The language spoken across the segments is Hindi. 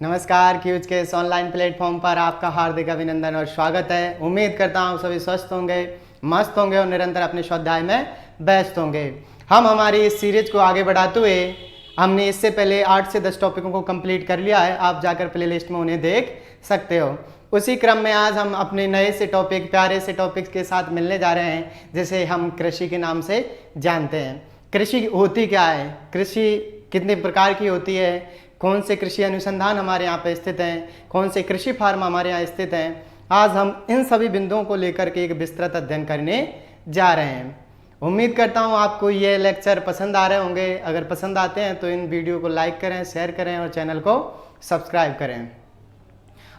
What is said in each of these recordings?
नमस्कार, क्यूज के इस ऑनलाइन प्लेटफॉर्म पर आपका हार्दिक अभिनंदन और स्वागत है। उम्मीद करता हूँ सभी स्वस्थ होंगे, मस्त होंगे और निरंतर अपने स्वाध्याय में व्यस्त होंगे। हम हमारी इस सीरीज को आगे बढ़ाते हुए हमने इससे पहले 8 से 10 टॉपिकों को कंप्लीट कर लिया है। आप जाकर प्लेलिस्ट में उन्हें देख सकते हो। उसी क्रम में आज हम अपने नए से टॉपिक, प्यारे से टॉपिक्स के साथ मिलने जा रहे हैं, जिसे हम कृषि के नाम से जानते हैं। कृषि होती क्या है, कृषि कितने प्रकार की होती है, कौन से कृषि अनुसंधान हमारे यहाँ पे स्थित हैं, कौन से कृषि फार्म हमारे यहाँ स्थित हैं। आज हम इन सभी बिंदुओं को लेकर के एक विस्तृत अध्ययन करने जा रहे हैं। उम्मीद करता हूँ आपको ये लेक्चर पसंद आ रहे होंगे। अगर पसंद आते हैं तो इन वीडियो को लाइक करें, शेयर करें और चैनल को सब्सक्राइब करें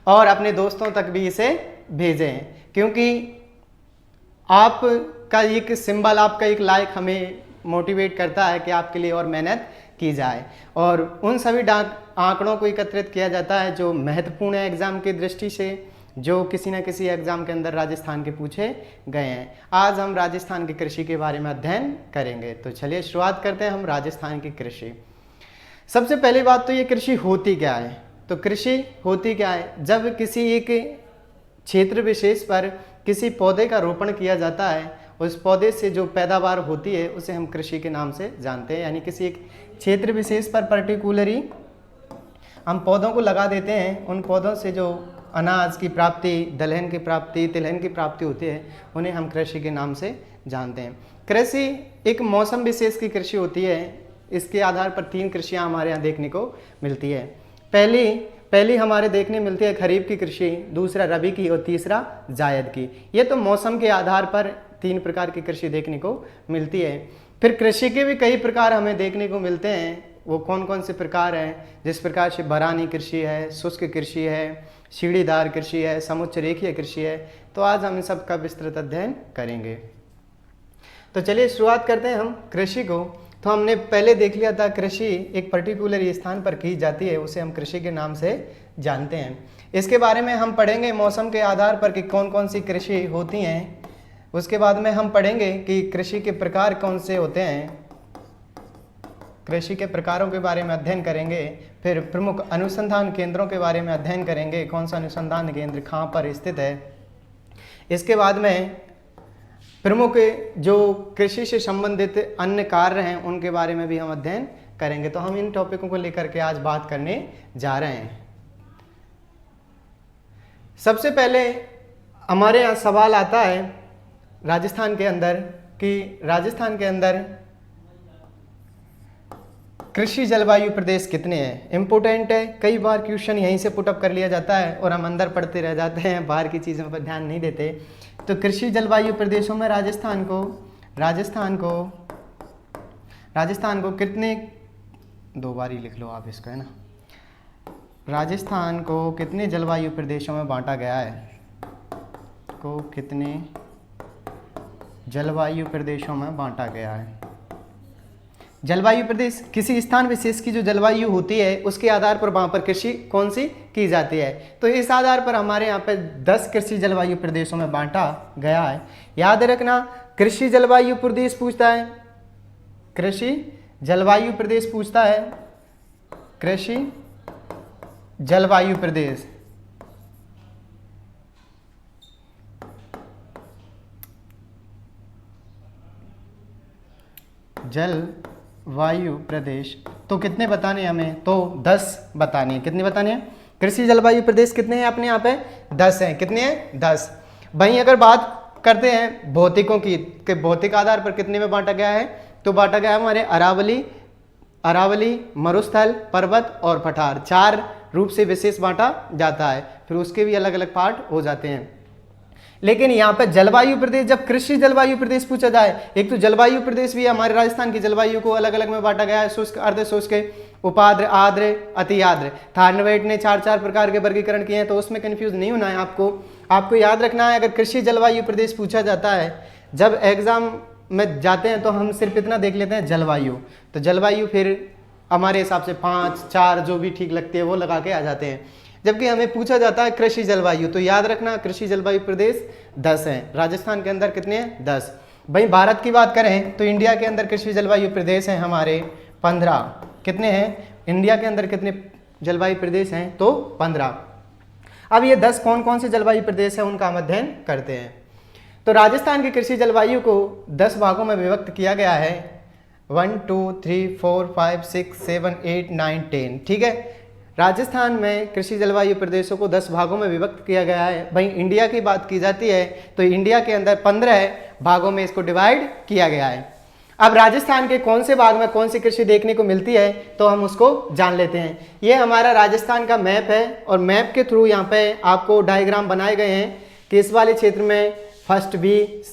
और अपने दोस्तों तक भी इसे भेजें, क्योंकि आपका एक सिंबल, आपका एक लाइक हमें मोटिवेट करता है कि आपके लिए और मेहनत की जाए। और उन सभी आंकड़ों को एकत्रित किया जाता है जो महत्वपूर्ण है एग्जाम की दृष्टि से, जो किसी न किसी एग्जाम के अंदर राजस्थान के पूछे गए हैं। आज हम राजस्थान की कृषि के बारे में अध्ययन करेंगे। तो चलिए शुरुआत करते हैं हम राजस्थान की कृषि। सबसे पहली बात तो ये कृषि होती क्या है। तो कृषि होती क्या है, जब किसी एक क्षेत्र विशेष पर किसी पौधे का रोपण किया जाता है, उस पौधे से जो पैदावार होती है उसे हम कृषि के नाम से जानते हैं। यानी किसी एक क्षेत्र विशेष पर पर्टिकुलरली हम पौधों को लगा देते हैं, उन पौधों से जो अनाज की प्राप्ति, दलहन की प्राप्ति, तिलहन की प्राप्ति होती है, उन्हें हम कृषि के नाम से जानते हैं। कृषि एक मौसम विशेष की कृषि होती है। इसके आधार पर 3 कृषियाँ हमारे यहाँ देखने को मिलती है। पहली हमारे देखने मिलती है खरीफ की कृषि, दूसरा रबी की और तीसरा जायद की। ये तो मौसम के आधार पर 3 प्रकार की कृषि देखने को मिलती है। फिर कृषि के भी कई प्रकार हमें देखने को मिलते हैं। वो कौन कौन से प्रकार हैं, जिस प्रकार से बरानी कृषि है, शुष्क कृषि है, सीढ़ीदार कृषि है, समुच्च रेखीय कृषि है। तो आज हम इन सब का विस्तृत अध्ययन करेंगे। तो चलिए शुरुआत करते हैं हम कृषि को। तो हमने पहले देख लिया था, कृषि एक पर्टिकुलर स्थान पर की जाती है, उसे हम कृषि के नाम से जानते हैं। इसके बारे में हम पढ़ेंगे मौसम के आधार पर कि कौन कौन सी कृषि होती हैं। उसके बाद में हम पढ़ेंगे कि कृषि के प्रकार कौन से होते हैं, कृषि के प्रकारों के बारे में अध्ययन करेंगे। फिर प्रमुख अनुसंधान केंद्रों के बारे में अध्ययन करेंगे, कौन सा अनुसंधान केंद्र कहाँ पर स्थित है। इसके बाद में प्रमुख जो कृषि से संबंधित अन्य कार्य हैं उनके बारे में भी हम अध्ययन करेंगे। तो हम इन टॉपिकों को लेकर के आज बात करने जा रहे हैं। सबसे पहले हमारे यहाँ सवाल आता है राजस्थान के अंदर कि राजस्थान के अंदर कृषि जलवायु प्रदेश कितने हैं। इम्पोर्टेंट है, कई बार क्वेश्चन यहीं से पुटअप कर लिया जाता है और हम अंदर पढ़ते रह जाते हैं, बाहर की चीज़ों पर ध्यान नहीं देते। तो कृषि जलवायु प्रदेशों में राजस्थान को कितने, 2 बार ही लिख लो आप इसको, है ना। राजस्थान को कितने जलवायु प्रदेशों में बांटा गया है, को कितने जलवायु प्रदेशों में बांटा गया है। जलवायु प्रदेश किसी स्थान विशेष की जो जलवायु होती है उसके आधार पर वहाँ पर कृषि कौन सी की जाती है। तो इस आधार पर हमारे यहाँ पे 10 कृषि जलवायु प्रदेशों में बांटा गया है। याद रखना, कृषि जलवायु प्रदेश पूछता है, कृषि जलवायु प्रदेश पूछता है, कृषि जलवायु प्रदेश। जलवायु प्रदेश तो कितने बताने हैं हमें, तो 10 बताने हैं। कितने बताने हैं, कृषि जलवायु प्रदेश कितने हैं अपने यहाँ पे, 10 हैं। कितने हैं, 10। वहीं अगर बात करते हैं भौतिकों की, कि भौतिक आधार पर कितने में बांटा गया है, तो बांटा गया है हमारे अरावली, मरुस्थल, पर्वत और पठार, 4 रूप से विशेष बांटा जाता है। फिर उसके भी अलग अलग पार्ट हो जाते हैं। लेकिन यहाँ पर जलवायु प्रदेश, जब कृषि जलवायु प्रदेश पूछा जाए, एक तो जलवायु प्रदेश भी हमारे राजस्थान की जलवायु को अलग अलग में बांटा गया है, शुष्क, अर्ध शुष्क, उपाद्र, आर्द्र, अति आर्द्र। थार्नवेट ने 4 प्रकार के वर्गीकरण किए हैं, तो उसमें कंफ्यूज नहीं होना है आपको याद रखना है। अगर कृषि जलवायु प्रदेश पूछा जाता है, जब एग्जाम में जाते हैं तो हम सिर्फ इतना देख लेते हैं जलवायु। तो जलवायु फिर हमारे हिसाब से 5, 4 जो भी ठीक लगती है वो लगा के आ जाते हैं। जबकि हमें पूछा जाता है कृषि जलवायु, तो याद रखना कृषि जलवायु प्रदेश 10 हैं। राजस्थान के अंदर कितने हैं, 10। भाई भारत की बात करें तो इंडिया के अंदर कृषि जलवायु प्रदेश हैं हमारे 15। कितने हैं इंडिया के अंदर, कितने जलवायु प्रदेश हैं? तो 15। अब ये 10 कौन कौन से जलवायु प्रदेश हैं उनका हम अध्ययन करते हैं। तो राजस्थान की कृषि जलवायु को 10 भागों में विभक्त किया गया है। 1 2 3 4 5 6 7 8 9 10। ठीक है, राजस्थान में कृषि जलवायु प्रदेशों को 10 भागों में विभक्त किया गया है। भाई इंडिया की बात की जाती है तो इंडिया के अंदर 15 भागों में इसको डिवाइड किया गया है। अब राजस्थान के कौन से भाग में कौन सी कृषि देखने को मिलती है तो हम उसको जान लेते हैं। ये हमारा राजस्थान का मैप है और मैप के थ्रू यहाँ पे आपको डायग्राम बनाए गए हैं कि इस वाले क्षेत्र में first B,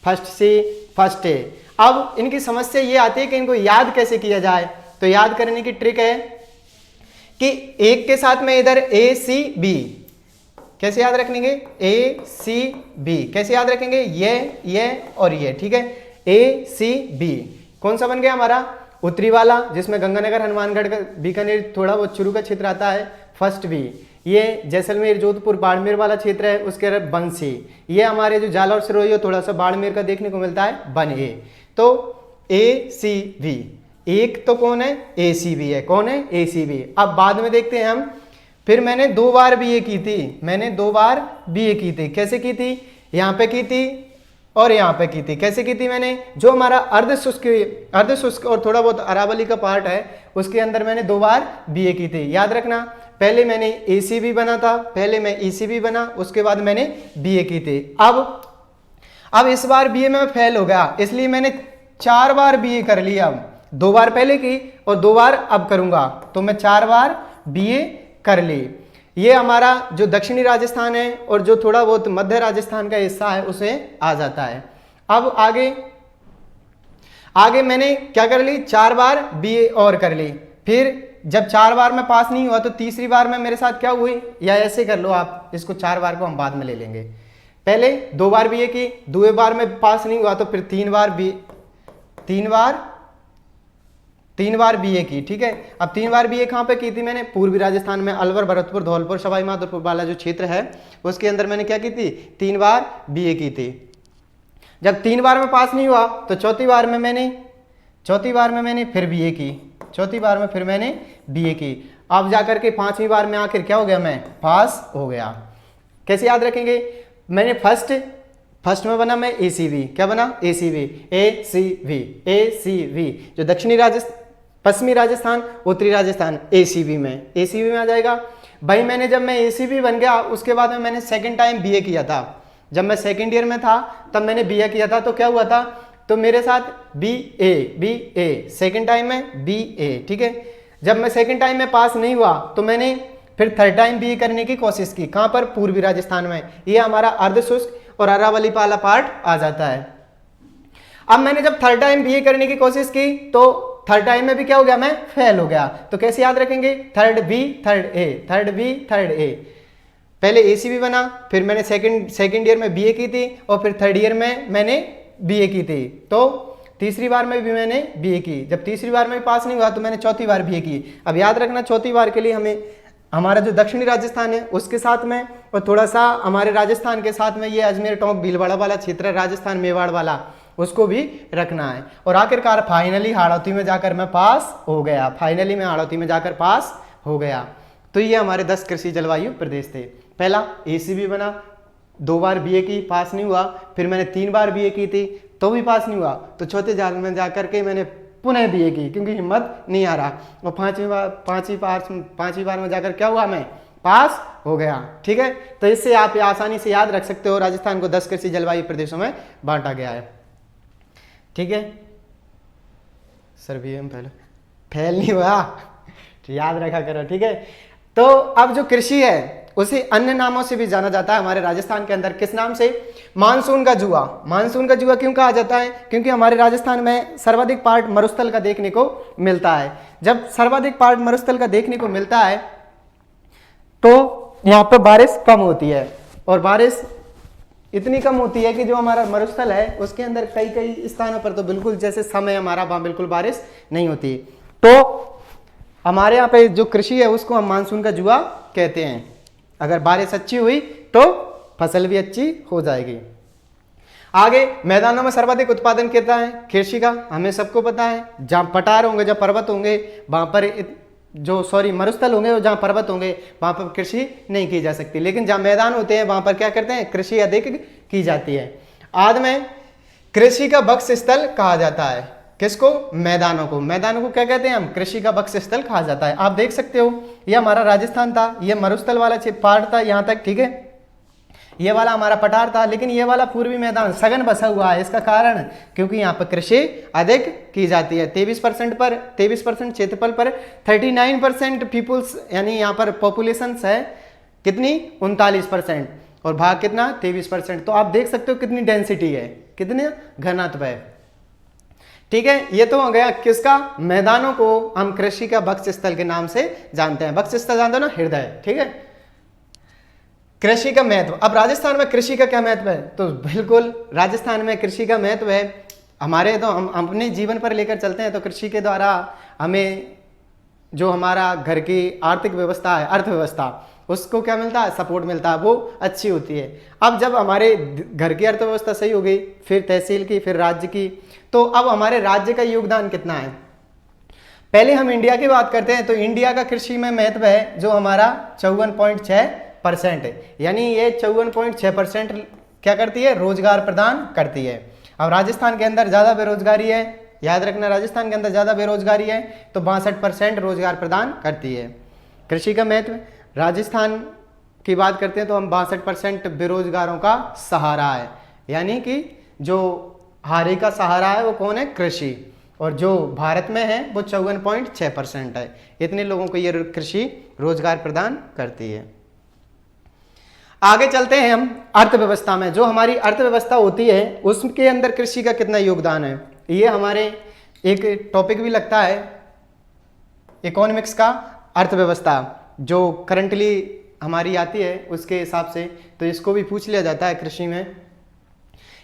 first C, first A. अब इनकी समस्या ये आती है कि इनको याद कैसे किया जाए। तो याद करने की ट्रिक है कि एक के साथ में इधर ए सी बी कैसे याद रखेंगे, ए सी बी कैसे याद रखेंगे, ये और ये। ठीक है, ए सी बी कौन सा बन गया हमारा, उत्तरी वाला जिसमें गंगानगर, हनुमानगढ़ का, बीकानेर थोड़ा बहुत चुरू का क्षेत्र आता है, फर्स्ट बी। ये जैसलमेर, जोधपुर, बाड़मेर वाला क्षेत्र है, उसके अंदर बंसी। ये हमारे जो जालौर सिरोही थोड़ा सा बाड़मेर का देखने को मिलता है, बन ए। तो ए सी बी, एक तो कौन है, ए सी बी है। कौन है, ए सी बी। अब बाद में देखते हैं हम। फिर मैंने 2 बार बी ए की थी, मैंने 2 बार बी ए की थी। कैसे की थी, यहाँ पे की थी और यहाँ पे की थी। कैसे की थी मैंने, जो हमारा अर्धशुष्क और थोड़ा बहुत अरावली का पार्ट है उसके अंदर मैंने 2 बार बीए की थी। याद रखना, पहले मैंने एसीबी बना था, पहले मैं ईसीबी बना, उसके बाद मैंने बीए की थी। अब इस बार बीए में फेल हो गया, इसलिए मैंने 4 बार बीए कर लिया। अब 2 बार पहले की और 2 बार अब करूंगा, तो मैं 4 बार बीए कर ली। ये हमारा जो दक्षिणी राजस्थान है और जो थोड़ा बहुत मध्य राजस्थान का हिस्सा है उसे आ जाता है। अब आगे मैंने क्या कर ली, 4 बार बीए और कर ली। फिर जब 4 बार में पास नहीं हुआ तो तीसरी बार में मेरे साथ क्या हुई, या ऐसे कर लो आप, इसको 4 बार को हम बाद में ले लेंगे। पहले 2 बार बीए की, 2 बार में पास नहीं हुआ तो फिर 3 बार बीए की। ठीक है, अब 3 बार बीए कहाँ पे की थी मैंने, पूर्वी राजस्थान में अलवर, भरतपुर, धौलपुर, सवाई माधोपुर वाला जो क्षेत्र है उसके अंदर मैंने क्या की थी, 3 बार बीए की थी। जब 3 बार में पास नहीं हुआ तो चौथी बार में मैंने फिर बीए की, चौथी बार में फिर मैंने बीए की। अब जाकर के 5वीं बार में आखिर क्या हो गया, मैं पास हो गया। कैसे याद रखेंगे, मैंने फर्स्ट में बना मैं एसीबी, क्या बना, एसीबी जो दक्षिणी राजस्थान, पश्चिमी राजस्थान, उत्तरी राजस्थान, एसीबी में आ जाएगा भाई। जब मैं एसीबी बन गया उसके बाद में मैंने सेकंड टाइम बीए किया था। जब मैं सेकंड ईयर में था तब मैंने बीए किया था, तो क्या हुआ था, तो मेरे साथ बीए सेकंड टाइम में बीए। ठीक है, जब मैं सेकंड टाइम में पास नहीं हुआ तो मैंने फिर थर्ड टाइम बीए करने की कोशिश की। कहां पर, पूर्वी राजस्थान में। ये हमारा अर्धशुष्क और अरावली वाला पार्ट आ जाता है। अब मैंने जब थर्ड टाइम बीए करने की कोशिश की तो थर्ड टाइम में भी क्या हो गया, मैं फेल हो गया। तो कैसे याद रखेंगे, थर्ड बी थर्ड ए। पहले एसीबी बना, फिर मैंने सेकंड ईयर में बीए की थी और फिर थर्ड ईयर में मैंने बीए की थी। तो तीसरी बार में भी मैंने बीए की। जब तीसरी बार में पास नहीं हुआ तो मैंने चौथी बार बीए की। अब याद रखना, चौथी बार के लिए हमें हमारा जो दक्षिणी राजस्थान है उसके साथ में और थोड़ा सा हमारे राजस्थान के साथ में ये अजमेर, टोंक, भीलवाड़ा वाला क्षेत्र है राजस्थान, मेवाड़ वाला, उसको भी रखना है। और आखिरकार फाइनली हाड़ौती में जाकर मैं पास हो गया, तो ये हमारे 10 कृषि जलवायु प्रदेश थे। पहला एसीबी बना, 2 बार बीए की, पास नहीं हुआ। फिर मैंने 3 बार बीए की थी तो भी पास नहीं हुआ, तो चौथे साल में जाकर के मैंने पुनः बीए की, क्योंकि हिम्मत नहीं आ रहा। और पांचवी बार में जाकर क्या हुआ, मैं पास हो गया। ठीक है, तो इससे आप आसानी से याद रख सकते हो, राजस्थान को 10 कृषि जलवायु प्रदेशों में बांटा गया है। ठीक है सर, बीए में फेल नहीं हुआ, तो याद रखा करो। ठीक है, तो अब जो कृषि है उसे अन्य नामों से भी जाना जाता है हमारे राजस्थान के अंदर। किस नाम से, मानसून का जुआ। मानसून का जुआ क्यों कहा जाता है, क्योंकि हमारे राजस्थान में सर्वाधिक पार्ट मरुस्थल का देखने को मिलता है। जब सर्वाधिक पार्ट मरुस्थल का देखने को मिलता है तो यहाँ पर बारिश कम होती है, और बारिश इतनी कम होती है कि जो हमारा मरुस्थल है उसके अंदर कई स्थानों पर तो बिल्कुल जैसे समय हमारा, वहां बिल्कुल बारिश नहीं होती। तो हमारे यहाँ पे जो कृषि है उसको हम मानसून का जुआ कहते हैं। अगर बारिश अच्छी हुई तो फसल भी अच्छी हो जाएगी। आगे मैदानों में सर्वाधिक उत्पादन कितना है कृषि का, हमें सबको पता है। जहाँ पठार होंगे, जहाँ पर्वत होंगे, वहां पर मरुस्थल होंगे और जहाँ पर्वत होंगे वहाँ पर कृषि नहीं की जा सकती, लेकिन जहाँ मैदान होते हैं वहाँ पर क्या करते हैं, कृषि अधिक की जाती है। आदि में कृषि का बक्स स्थल कहा जाता है किसको, मैदानों को। मैदानों को क्या कहते हैं हम, कृषि का बक्स स्थल कहा जाता है। आप देख सकते हो ये हमारा राजस्थान था, ये मरुस्थल वाला पार्ट था यहाँ तक, ठीक है, ये वाला हमारा पठार था, लेकिन ये वाला पूर्वी मैदान सघन बसा हुआ है। इसका कारण क्योंकि यहाँ पर कृषि अधिक की जाती है। 23% क्षेत्रफल पर 39% पीपुल्स, यानी यहाँ पर पॉपुलेशन है कितनी, 39%, और भाग कितना, 23%। तो आप देख सकते हो कितनी डेंसिटी है, कितने घनत्व है, ठीक है। ये तो हो गया किसका, मैदानों को हम कृषि का बक्स स्थल के नाम से जानते हैं। बक्स स्थल जानते हो ना, हृदय, ठीक है। कृषि का महत्व, अब राजस्थान में कृषि का क्या महत्व है, तो बिल्कुल राजस्थान में कृषि का महत्व है। हमारे तो हम अपने जीवन पर लेकर चलते हैं तो कृषि के द्वारा हमें जो हमारा घर की आर्थिक व्यवस्था है, अर्थव्यवस्था, उसको क्या मिलता है, सपोर्ट मिलता है, वो अच्छी होती है। अब जब हमारे घर की अर्थव्यवस्था सही हो गई, फिर तहसील की, फिर राज्य की, तो अब हमारे राज्य का योगदान कितना है। पहले हम इंडिया की बात करते हैं तो इंडिया का कृषि में महत्व है जो हमारा 54.6% है, यानी ये 54.6% क्या करती है, रोजगार प्रदान करती है। अब राजस्थान के अंदर ज़्यादा बेरोजगारी है, याद रखना, राजस्थान के अंदर ज़्यादा बेरोजगारी है, तो 62% रोजगार प्रदान करती है। कृषि का महत्व, राजस्थान की बात करते हैं तो हम 62% बेरोजगारों का सहारा है, यानी कि जो हारे का सहारा है वो कौन है, कृषि, और जो भारत में है वो 54.6% है। इतने लोगों को ये कृषि रोजगार प्रदान करती है। आगे चलते हैं हम अर्थव्यवस्था में। जो हमारी अर्थव्यवस्था होती है उसके अंदर कृषि का कितना योगदान है, ये हमारे एक टॉपिक भी लगता है इकोनॉमिक्स का, अर्थव्यवस्था, जो करंटली हमारी आती है उसके हिसाब से, तो इसको भी पूछ लिया जाता है कृषि में।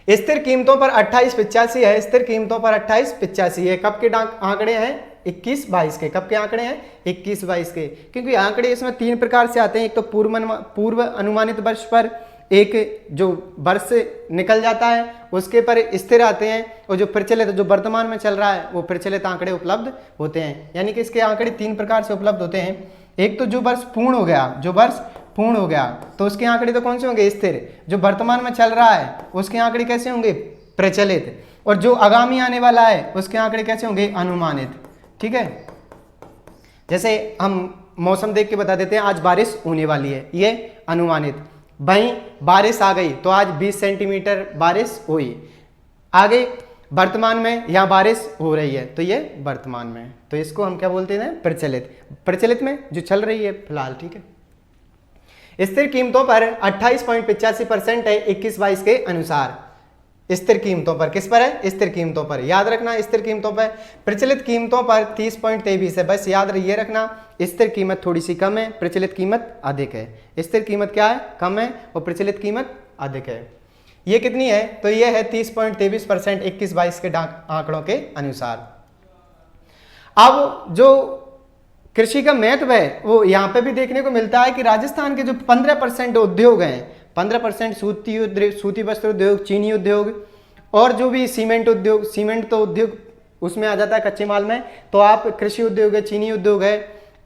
स्थिर कीमतों पर 2885 है, स्थिर कीमतों पर 2885 है। कब के आंकड़े हैं, 21-22 के। कब के आंकड़े हैं, 21-22 के, क्योंकि आंकड़े इसमें 3 प्रकार से आते हैं। एक तो पूर्व अनुमानित वर्ष पर, एक जो वर्ष से निकल जाता है उसके पर स्थिर आते हैं, और जो प्रचलित, जो वर्तमान में चल रहा है वो प्रचलित आंकड़े उपलब्ध होते हैं। यानी कि इसके आंकड़े 3 प्रकार से उपलब्ध होते हैं। एक तो जो वर्ष पूर्ण हो गया, जो वर्ष पूर्ण हो गया तो उसके आंकड़े तो कौन से होंगे, स्थिर। जो वर्तमान में चल रहा है उसके आंकड़े कैसे होंगे, प्रचलित। और जो आगामी आने वाला है उसके आंकड़े कैसे होंगे, अनुमानित, ठीक है। जैसे हम मौसम देख के बता देते हैं आज बारिश होने वाली है, ये अनुमानित। वहीं बारिश आ गई तो आज 20 सेंटीमीटर बारिश हुई, आगे वर्तमान में यहाँ बारिश हो रही है तो ये वर्तमान में, तो इसको हम क्या बोलते हैं, प्रचलित। प्रचलित में जो चल रही है फिलहाल, ठीक है। स्थिर कीमतों पर 28.85% है 21-22 के अनुसार। स्थिर कीमतों पर, किस पर है, स्थिर कीमतों पर, याद रखना, स्थिर कीमतों पर। प्रचलित कीमतों पर 30.23 है, बस याद रहिए रखना, स्थिर कीमत थोड़ी सी कम है, प्रचलित कीमत अधिक है। स्थिर कीमत क्या है, कम है, और प्रचलित कीमत अधिक है। ये कितनी है, तो ये है 30.23% 21-22 के आंकड़ों के अनुसार। अब जो कृषि का महत्व है वो यहाँ पे भी देखने को मिलता है कि राजस्थान के जो 15% उद्योग हैं, 15% सूती वस्त्र उद्योग, चीनी उद्योग, और जो भी सीमेंट उद्योग, सीमेंट तो उद्योग उसमें आ जाता है कच्चे माल में, तो आप कृषि उद्योग है, चीनी उद्योग है,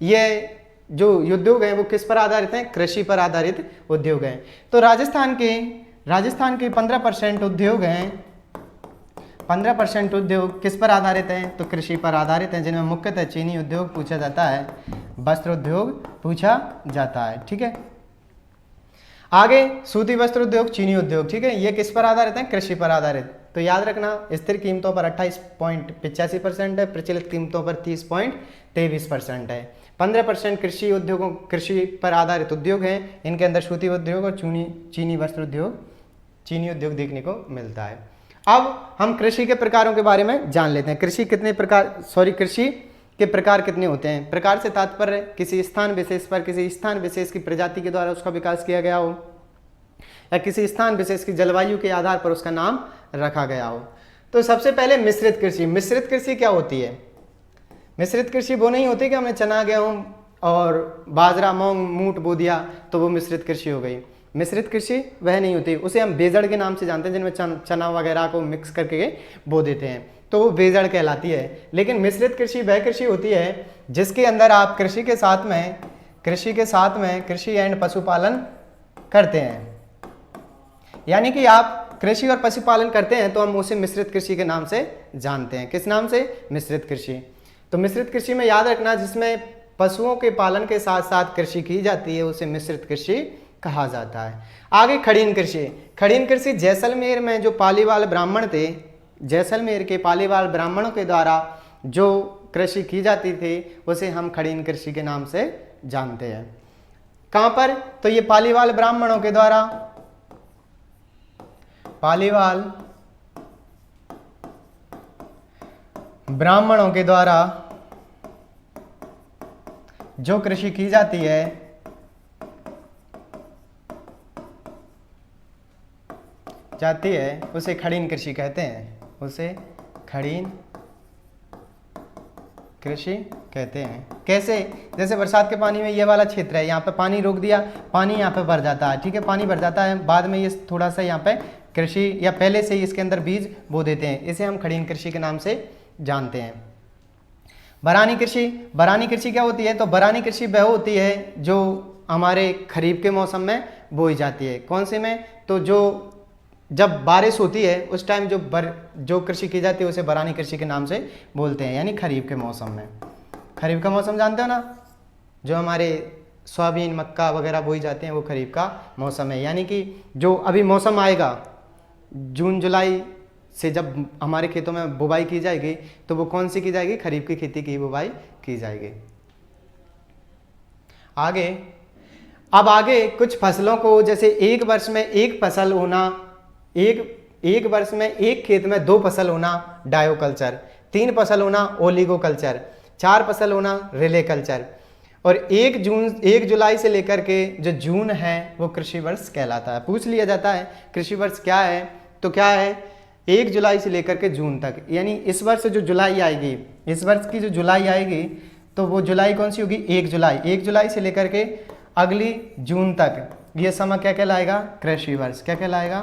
ये जो उद्योग हैं वो किस पर आधारित हैं, कृषि पर आधारित उद्योग हैं। तो राजस्थान के 15% उद्योग हैं, 15% उद्योग किस पर आधारित हैं, तो कृषि पर आधारित हैं, जिनमें मुख्यतः चीनी उद्योग पूछा जाता है, वस्त्र उद्योग पूछा जाता है, ठीक है। आगे सूती वस्त्र उद्योग, चीनी उद्योग, ठीक है, ये किस पर आधारित हैं, कृषि पर आधारित। तो याद रखना, स्थिर कीमतों पर 28.85% है, प्रचलित कीमतों पर 30.23% है। 15% कृषि उद्योगों, कृषि पर आधारित उद्योग हैं, इनके अंदर सूती उद्योग और चीनी वस्त्र उद्योग, चीनी उद्योग देखने को मिलता है। अब हम कृषि के प्रकारों के बारे में जान लेते हैं। कृषि के प्रकार कितने होते हैं। प्रकार से तात्पर्य किसी स्थान विशेष पर, किसी स्थान विशेष की प्रजाति के द्वारा उसका विकास किया गया हो, या किसी स्थान विशेष की जलवायु के आधार पर उसका नाम रखा गया हो। तो सबसे पहले मिश्रित कृषि। मिश्रित कृषि क्या होती है, मिश्रित कृषि वो नहीं होती कि हमने चना, गेहूं और बाजरा, मूंग, मूट बो दिया तो वो मिश्रित कृषि हो गई। मिश्रित कृषि वह नहीं होती, उसे हम बेजड़ के नाम से जानते हैं, जिनमें चना वगैरह को मिक्स करके बो देते हैं। तो वो बेजड़ कहलाती है। लेकिन मिश्रित कृषि वह कृषि होती है जिसके अंदर आप कृषि के साथ में कृषि एंड पशुपालन करते हैं। यानी कि आप कृषि और पशुपालन करते हैं तो हम उसे मिश्रित कृषि के नाम से जानते हैं। किस नाम से? मिश्रित कृषि। तो मिश्रित कृषि में याद रखना, जिसमें पशुओं के पालन के साथ साथ कृषि की जाती है उसे मिश्रित कृषि कहा जाता है। आगे खड़ीन कृषि। खड़ीन कृषि जैसलमेर में जो पालीवाल ब्राह्मण थे, जैसलमेर के पालीवाल ब्राह्मणों के द्वारा जो कृषि की जाती थी उसे हम खड़ीन कृषि के नाम से जानते हैं। कहाँ पर? तो ये पालीवाल ब्राह्मणों के द्वारा, पालीवाल ब्राह्मणों के द्वारा जो कृषि की जाती है उसे खड़ीन कृषि कहते हैं, उसे खड़ीन कृषि कहते हैं। कैसे? जैसे बरसात के पानी में ये वाला क्षेत्र है, यहाँ पे पानी रोक दिया, पानी यहाँ पे भर जाता है, ठीक है, पानी भर जाता है, बाद में ये थोड़ा सा यहाँ पे कृषि या पहले से ही इसके अंदर बीज बो देते हैं, इसे हम खड़ीन कृषि के नाम से जानते हैं। बरानी कृषि। बरानी कृषि क्या होती है? तो बरानी कृषि वह होती है जो हमारे खरीफ के मौसम में बोई जाती है। कौन से में? तो जो जब बारिश होती है उस टाइम जो कृषि की जाती है उसे बरानी कृषि के नाम से बोलते हैं, यानी खरीफ के मौसम में। खरीफ का मौसम जानते हो ना, जो हमारे सोयाबीन मक्का वगैरह बोई जाते हैं वो खरीफ का मौसम है। यानी कि जो अभी मौसम आएगा जून जुलाई से, जब हमारे खेतों में बुवाई की जाएगी तो वो कौन सी की जाएगी? खरीफ की खेती की बुवाई की जाएगी। अब आगे कुछ फसलों को, जैसे एक वर्ष में एक फसल होना, एक वर्ष में एक खेत में 2 फसल होना डायोकल्चर, 3 फसल होना ओलिगोकल्चर, 4 फसल होना रिले कल्चर, और 1 जुलाई से लेकर के जो जून है वो कृषि वर्ष कहलाता है। पूछ लिया जाता है कृषि वर्ष क्या है, तो क्या है? 1 जुलाई से लेकर के जून तक, यानी इस वर्ष जो जुलाई आएगी, इस वर्ष की जो जुलाई आएगी तो वो जुलाई कौन सी होगी? 1 जुलाई से लेकर के अगली जून तक ये समय क्या कहलाएगा? कृषि वर्ष। क्या कहलाएगा?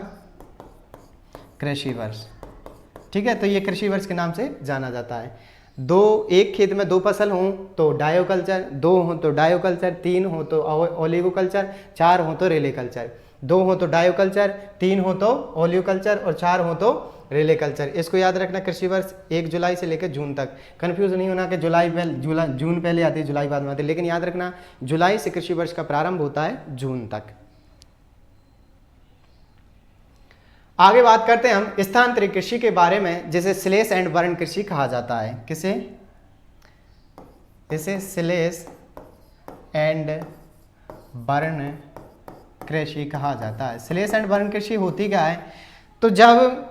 कृषि वर्ष। ठीक है, तो ये कृषि वर्ष के नाम से जाना जाता है। एक खेत में 2 फसल हों तो डायोकल्चर, 2 हो तो डायोकल्चर, 3 हो तो ओलिगोकल्चर, 4 हो तो रिले कल्चर। 2 हो तो डायोकल्चर, 3 हो तो ओलिगोकल्चर और 4 हो तो रिले कल्चर। इसको याद रखना, कृषि वर्ष 1 जुलाई से लेकर जून तक। कंफ्यूज नहीं होना कि जून पहले आती है जुलाई बाद में आती है, लेकिन याद रखना जुलाई से कृषि वर्ष का प्रारंभ होता है जून तक। आगे बात करते हैं हम स्थानांतरित कृषि के बारे में, जिसे स्लेश एंड बर्न कृषि कहा जाता है। किसे? इसे स्लेश एंड बर्न कृषि कहा जाता है। स्लेश एंड बर्न कृषि होती क्या है? तो जब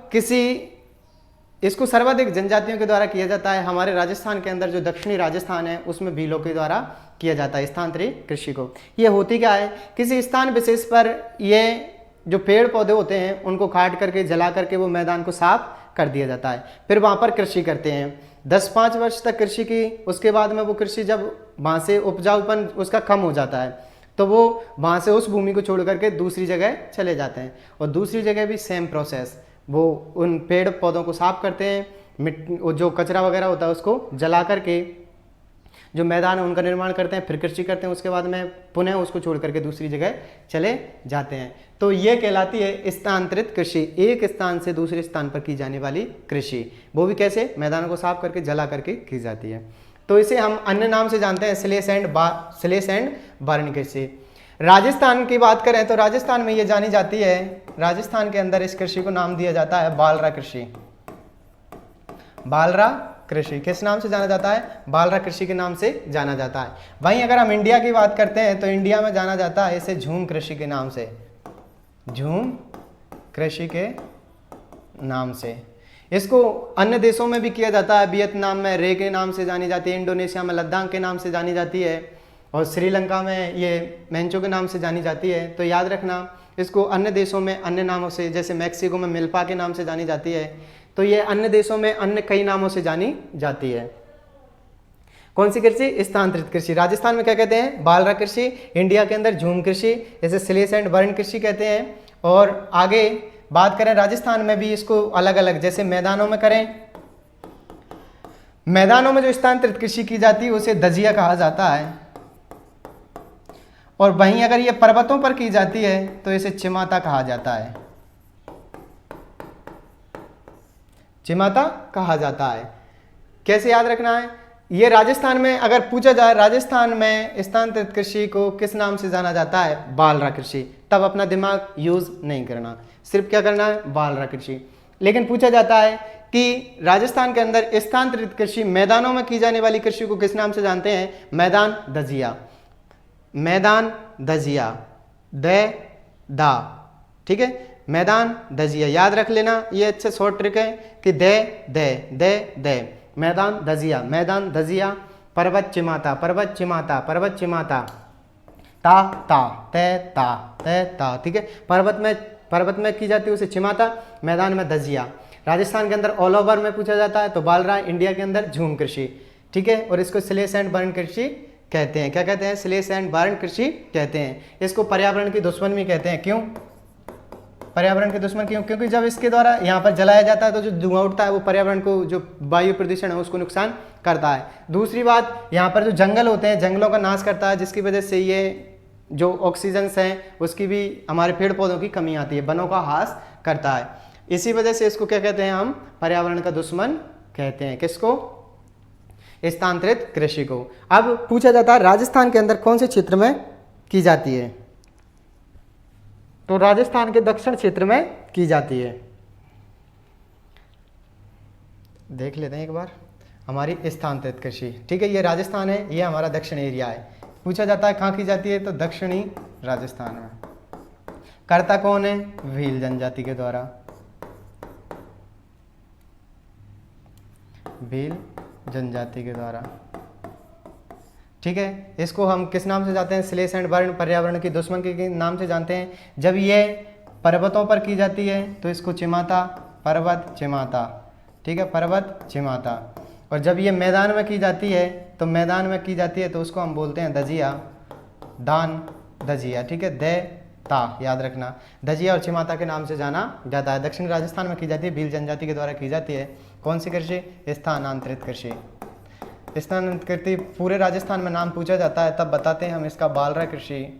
इसको सर्वाधिक जनजातियों के द्वारा किया जाता है। हमारे राजस्थान के अंदर जो दक्षिणी राजस्थान है उसमें भीलों के द्वारा किया जाता है स्थानांतरित कृषि को। ये होती क्या है? किसी स्थान विशेष पर ये जो पेड़ पौधे होते हैं उनको काट करके जला करके वो मैदान को साफ कर दिया जाता है, फिर वहाँ पर कृषि करते हैं। 10-5 वर्ष तक कृषि की, उसके बाद में वो कृषि जब वहाँ से उपजाऊपन उसका कम हो जाता है तो वो वहाँ से उस भूमि को छोड़ करके दूसरी जगह चले जाते हैं, और दूसरी जगह भी सेम प्रोसेस, वो उन पेड़ पौधों को साफ करते हैं, जो कचरा वगैरह होता है उसको जला करके जो मैदान है उनका निर्माण करते हैं, फिर कृषि करते हैं, उसके बाद में पुनः उसको छोड़ करके दूसरी जगह चले जाते हैं। तो ये कहलाती है स्थानांतरित कृषि, एक स्थान से दूसरे स्थान पर की जाने वाली कृषि। वो भी कैसे? मैदानों को साफ करके जला करके की जाती है। तो इसे हम अन्य नाम से जानते हैं स्लेश एंड बर्न कृषि। राजस्थान की बात करें तो राजस्थान में ये जानी जाती है, राजस्थान के अंदर इस कृषि को नाम दिया जाता है बालरा कृषि। बालरा कृषि किस नाम से जाना जाता है? बालरा कृषि के नाम से जाना जाता है। वहीं अगर हम इंडिया की बात करते हैं तो इंडिया में जाना जाता है इसे झूम कृषि के नाम से, झूम कृषि के नाम से। इसको अन्य देशों में भी किया जाता है, वियतनाम में रे के नाम से जानी जाती है, इंडोनेशिया में लद्दाख के नाम से जानी जाती है, और श्रीलंका में ये मेंचो के नाम से जानी जाती है। तो याद रखना इसको अन्य देशों में अन्य नामों से, जैसे मैक्सिको में मिल्पा के नाम से जानी जाती है, तो ये अन्य देशों में अन्य कई नामों से जानी जाती है। कौन सी कृषि? स्थानांतरित कृषि। राजस्थान में क्या कहते हैं? बालरा कृषि। इंडिया के अंदर झूम कृषि, इसे स्लेश एंड बर्न कृषि कहते हैं। और आगे बात करें राजस्थान में भी इसको अलग अलग, जैसे मैदानों में करें मैदानों में जो स्थानांतरित कृषि की जाती है उसे दजिया कहा जाता है, और वहीं अगर ये पर्वतों पर की जाती है तो इसे चिमाता कहा जाता है, चिमाता कहा जाता है। कैसे याद रखना है, ये राजस्थान में अगर पूछा जाए राजस्थान में स्थानांतरित कृषि को किस नाम से जाना जाता है, बालरा कृषि, तब अपना दिमाग यूज नहीं करना, सिर्फ क्या करना है, बालरा कृषि। लेकिन पूछा जाता है कि राजस्थान के अंदर स्थानांतरित कृषि मैदानों में की जाने वाली कृषि को किस नाम से जानते हैं, मैदान दजिया, मैदान दजिया, दा, ठीक है, मैदान दजिया याद रख लेना, ये अच्छे शॉर्ट ट्रिक है कि दे मैदान दजिया, मैदान दजिया, पर्वत चिमाता, पर्वत चिमाता, पर्वत चिमाता, ता, ठीक है, पर्वत में की जाती है उसे चिमाता, मैदान में दजिया। राजस्थान के अंदर ऑल ओवर में पूछा जाता है तो बालरा, इंडिया के अंदर झूम कृषि, ठीक है, और इसको स्लेश एंड बर्न कृषि कहते हैं। क्या कहते हैं, स्लेश एंड बर्न कृषि कहते हैं। इसको पर्यावरण की दुश्मन भी कहते हैं। क्यों पर्यावरण के दुश्मन, क्यों, क्योंकि जब इसके द्वारा यहाँ पर जलाया जाता है तो जो धुआं उठता है वो पर्यावरण को, जो वायु प्रदूषण है उसको नुकसान करता है। दूसरी बात, यहाँ पर जो जंगल होते हैं जंगलों का नाश करता है, जिसकी वजह से ये जो ऑक्सीजन हैं उसकी भी, हमारे पेड़ पौधों की कमी आती है, वनों का ह्रास करता है। इसी वजह से इसको क्या कहते हैं, हम पर्यावरण का दुश्मन कहते हैं। किसको, स्थानांतरित कृषि को। अब पूछा जाता है राजस्थान के अंदर कौन से क्षेत्र में की जाती है, तो राजस्थान के दक्षिण क्षेत्र में की जाती है। देख लेते हैं एक बार हमारी स्थानांतरित कृषि, ठीक है, ये राजस्थान है, ये हमारा दक्षिण एरिया है। पूछा जाता है कहाँ की जाती है, तो दक्षिणी राजस्थान में। करता कौन है, भील जनजाति के द्वारा, भील जनजाति के द्वारा, ठीक है। इसको हम किस नाम से जानते हैं, स्लेश एंड बर्न, पर्यावरण की दुश्मन के नाम से जानते हैं। जब ये पर्वतों पर की जाती है तो इसको चिमाता, पर्वत चिमाता, ठीक है, पर्वत चिमाता। और जब ये मैदान में की जाती है तो मैदान में की जाती है तो उसको हम बोलते हैं दजिया, दान दजिया, ठीक है, ता याद रखना। दजिया और चिमाता के नाम से जाना जाता है। दक्षिण राजस्थान में की जाती है, भील जनजाति के द्वारा की जाती है। कौन सी कृषि, स्थानांतरित कृषि। स्थानांतरित पूरे राजस्थान में नाम पूछा जाता है तब बताते हैं हम इसका बालरा कृषि।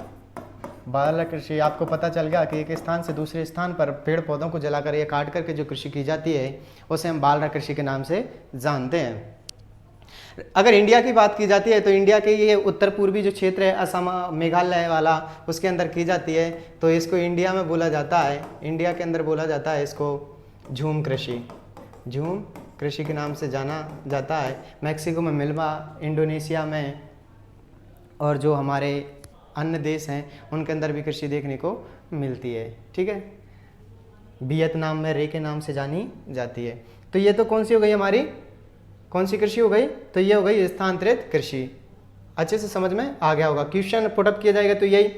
बालरा कृषि, आपको पता चल गया कि एक स्थान से दूसरे स्थान पर पेड़ पौधों को जलाकर या काट करके जो कृषि की जाती है उसे हम बालरा कृषि के नाम से जानते हैं। अगर इंडिया की बात की जाती है तो इंडिया के ये उत्तर पूर्वी जो क्षेत्र है, असम मेघालय वाला, उसके अंदर की जाती है तो इसको इंडिया में बोला जाता है, इंडिया के अंदर बोला जाता है इसको झूम कृषि, झूम कृषि के नाम से जाना जाता है। मैक्सिको में मिल्वा, इंडोनेशिया में और जो हमारे अन्य देश हैं उनके अंदर भी कृषि देखने को मिलती है, ठीक है। वियतनाम में रे के नाम से जानी जाती है। तो ये तो कौन सी हो गई हमारी, कौन सी कृषि हो गई, तो ये हो गई स्थानांतरित कृषि। अच्छे से समझ में आ गया होगा। क्वेश्चन पुटअप किया जाएगा तो यही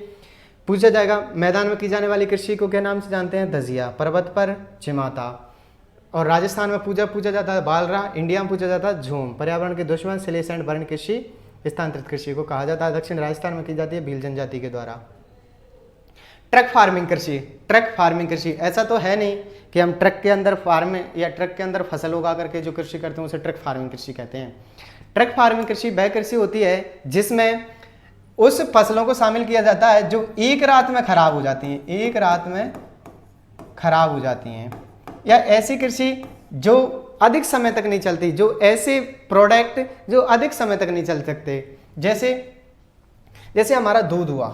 पूछा जाएगा, मैदान में की जाने वाली कृषि को क्या नाम से जानते हैं, दजिया, पर्वत पर चिमाता, और राजस्थान में पूछा जाता है बालरा, इंडिया में पूछा जाता है झूम, पर्यावरण के दुश्मन स्लेश एंड बर्न कृषि स्थानांतरित कृषि को कहा जाता है। दक्षिण राजस्थान में की जाती है भील जनजाति के द्वारा। ट्रक फार्मिंग कृषि, ट्रक फार्मिंग कृषि, ऐसा तो है नहीं कि हम ट्रक के अंदर फार्म या ट्रक के अंदर फसल उगा करके जो कृषि करते हैं उसे ट्रक फार्मिंग कृषि कहते हैं। ट्रक फार्मिंग कृषि वह कृषि होती है जिसमें उस फसलों को शामिल किया जाता है जो एक रात में खराब हो जाती हैं, एक रात में खराब हो जाती हैं, या ऐसी कृषि जो अधिक समय तक नहीं चलती, जो ऐसे प्रोडक्ट जो अधिक समय तक नहीं चल सकते, जैसे हमारा दूध हुआ,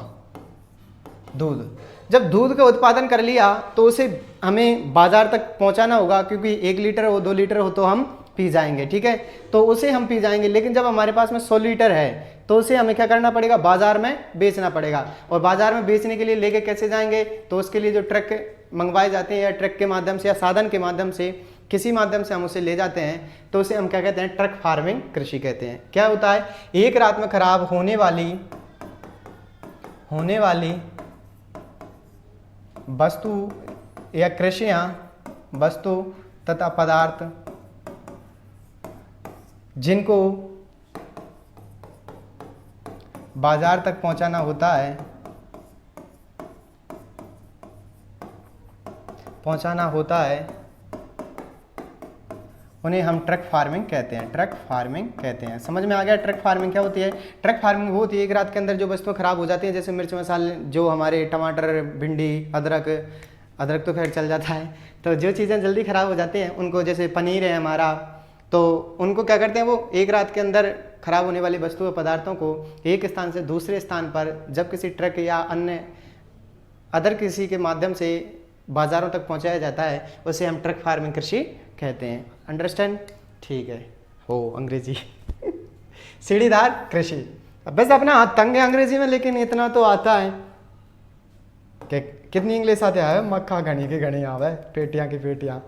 दूध, जब दूध का उत्पादन कर लिया तो उसे हमें बाजार तक पहुंचाना होगा, क्योंकि 1 लीटर हो 2 लीटर हो तो हम पी जाएंगे, ठीक है, तो उसे हम पी जाएंगे। लेकिन जब हमारे पास में 100 लीटर है तो उसे हमें क्या करना पड़ेगा, बाजार में बेचना पड़ेगा। और बाजार में बेचने के लिए लेके कैसे जाएंगे, तो उसके लिए जो ट्रक मंगवाए जाते हैं या ट्रक के माध्यम से या साधन के माध्यम से, किसी माध्यम से हम उसे ले जाते हैं, तो उसे हम क्या कहते हैं, ट्रक फार्मिंग कृषि कहते हैं। क्या होता है, एक रात में खराब होने वाली वस्तु या कृषियां, वस्तु तथा पदार्थ जिनको बाजार तक पहुंचाना होता है उन्हें हम ट्रक फार्मिंग कहते हैं। ट्रक फार्मिंग कहते हैं। समझ में आ गया ट्रक फार्मिंग क्या होती है? ट्रक फार्मिंग वो होती है एक रात के अंदर जो वस्तुएं खराब हो जाती हैं, जैसे मिर्च मसाले, जो हमारे टमाटर, भिंडी, अदरक तो खैर चल जाता है, तो जो चीज़ें जल्दी ख़राब हो जाती हैं उनको, जैसे पनीर है हमारा, तो उनको क्या करते हैं, वो एक रात के अंदर ख़राब होने वाली वस्तुओं पदार्थों को एक स्थान से दूसरे स्थान पर जब किसी ट्रक या अन्य अदर किसी के माध्यम से बाज़ारों तक पहुंचाया जाता है, उसे हम ट्रक फार्मिंग कृषि कहते हैं। अंडरस्टैंड? ठीक है। हो अंग्रेजी सीढ़ीदार कृषि। बस अपना हाथ तंग है अंग्रेजी में, लेकिन इतना तो आता है कि कितनी इंग्लिश आते हैं, मक्खा घनी की घनी आवे, पेटियां की पेटियां।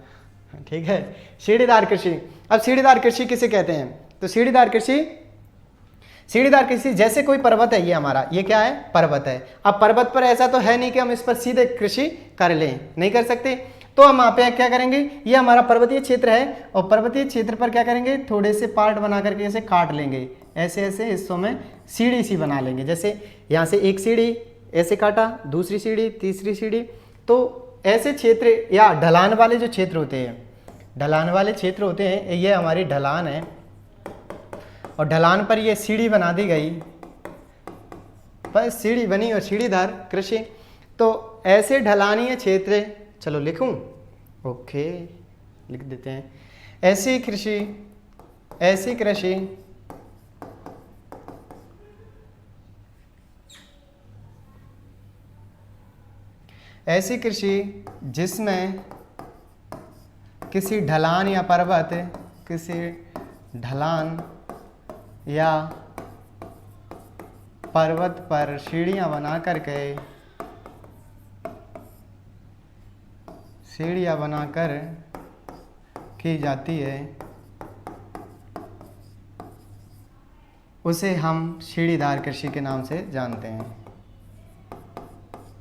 ठीक है, सीढ़ीदार कृषि। अब सीढ़ीदार कृषि किसे कहते हैं? तो सीढ़ीदार कृषि जैसे कोई पर्वत है, ये हमारा, ये क्या है? पर्वत है। अब पर्वत पर ऐसा तो है नहीं कि हम इस पर सीधे कृषि कर लें, नहीं कर सकते, तो हम यहाँ पे क्या करेंगे, ये हमारा पर्वतीय क्षेत्र है और पर्वतीय क्षेत्र पर क्या करेंगे, थोड़े से पार्ट बना करके ऐसे काट लेंगे, ऐसे ऐसे हिस्सों में सीढ़ी सी बना लेंगे। जैसे यहाँ से एक सीढ़ी ऐसे काटा, दूसरी सीढ़ी, तीसरी सीढ़ी, तो ऐसे क्षेत्र या ढलान वाले जो क्षेत्र होते हैं, ढलान वाले क्षेत्र होते हैं, ये हमारी ढलान है और ढलान पर ये सीढ़ी बना दी गई, बस सीढ़ी बनी और सीढ़ीदार कृषि। तो ऐसे ढलानीय क्षेत्र, चलो लिखूं, ओके लिख देते हैं, ऐसी कृषि जिसमें किसी ढलान या पर्वत, किसी ढलान या पर्वत पर सीढ़ियां बना कर की जाती है, उसे हम सीढ़ीदार कृषि के नाम से जानते हैं।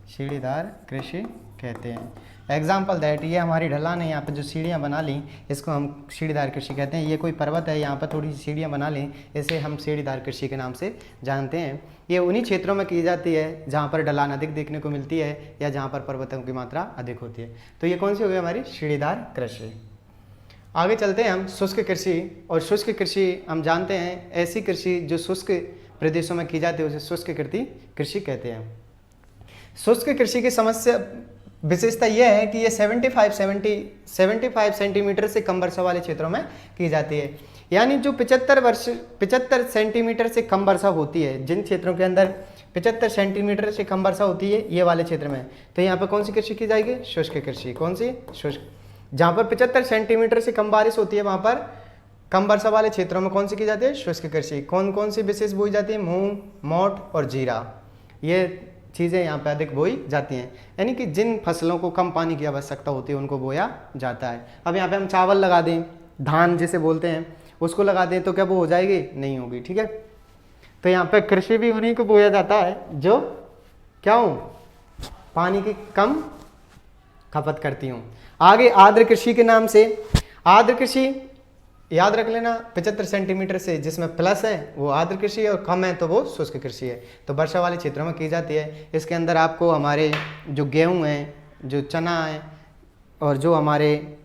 सीढ़ीदार कृषि कहते हैं। एग्जाम्पल दैट, ये हमारी ढलान है, यहाँ पे जो सीढ़ियाँ बना ली, इसको हम सीढ़ीदार कृषि कहते हैं। ये कोई पर्वत है, यहाँ पर थोड़ी सी सीढ़ियाँ बना ली, इसे हम सीढ़ीदार कृषि के नाम से जानते हैं। ये उन्हीं क्षेत्रों में की जाती है जहाँ पर ढलान अधिक देखने को मिलती है या जहाँ पर पर्वतों की मात्रा अधिक होती है। तो ये कौन सी हो गई हमारी? सीढ़ीदार कृषि। आगे चलते हैं हम शुष्क कृषि। और शुष्क कृषि हम जानते हैं ऐसी कृषि जो शुष्क प्रदेशों में की जाती है, उसे शुष्क कृषि कहते हैं। शुष्क कृषि की समस्या विशेषता यह है कि ये 75 सेंटीमीटर से कम वर्षा वाले क्षेत्रों में की जाती है। यानी जो 75 सेंटीमीटर से कम वर्षा होती है, जिन क्षेत्रों के अंदर 75 सेंटीमीटर से कम वर्षा होती है, ये वाले क्षेत्र में, तो यहाँ पर कौन सी कृषि की जाएगी? शुष्क कृषि। कौन सी? शुष्क। जहाँ पर 75 सेंटीमीटर से कम बारिश होती है, वहाँ पर कम वर्षा वाले क्षेत्रों में कौन सी की जाती है? शुष्क कृषि। कौन कौन सी विशेष बोई जाती है? मूंग, मोठ और जीरा, ये चीज़ें यहाँ पे अधिक बोई जाती हैं। यानी कि जिन फसलों को कम पानी की आवश्यकता होती है उनको बोया जाता है। अब यहाँ पे हम चावल लगा दें, धान जिसे बोलते हैं, उसको लगा दें, तो क्या वो हो जाएगी? नहीं होगी। ठीक है, तो यहाँ पे कृषि भी उन्हीं को बोया जाता है जो क्या हूँ, पानी की कम खपत करती हूँ। आगे आर्द्र कृषि के नाम से, आर्द्र कृषि याद रख लेना, 75 सेंटीमीटर से जिसमें प्लस है वो आर्द्र कृषि है और कम है तो वो शुष्क कृषि है। तो वर्षा वाले क्षेत्रों में की जाती है। इसके अंदर आपको हमारे जो गेहूं है, जो चना है और जो हमारे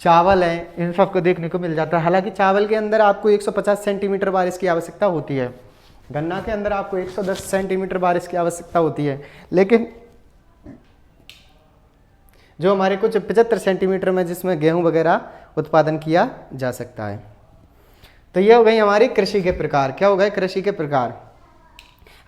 चावल है, इन सब को देखने को मिल जाता है। हालांकि चावल के अंदर आपको 150 सेंटीमीटर बारिश की आवश्यकता होती है, गन्ना के अंदर आपको 110 सेंटीमीटर बारिश की आवश्यकता होती है, लेकिन जो हमारे कुछ 75 सेंटीमीटर में जिसमें गेहूं वगैरह उत्पादन किया जा सकता है। तो ये हो गई हमारी कृषि के प्रकार। क्या हो गए? कृषि के प्रकार।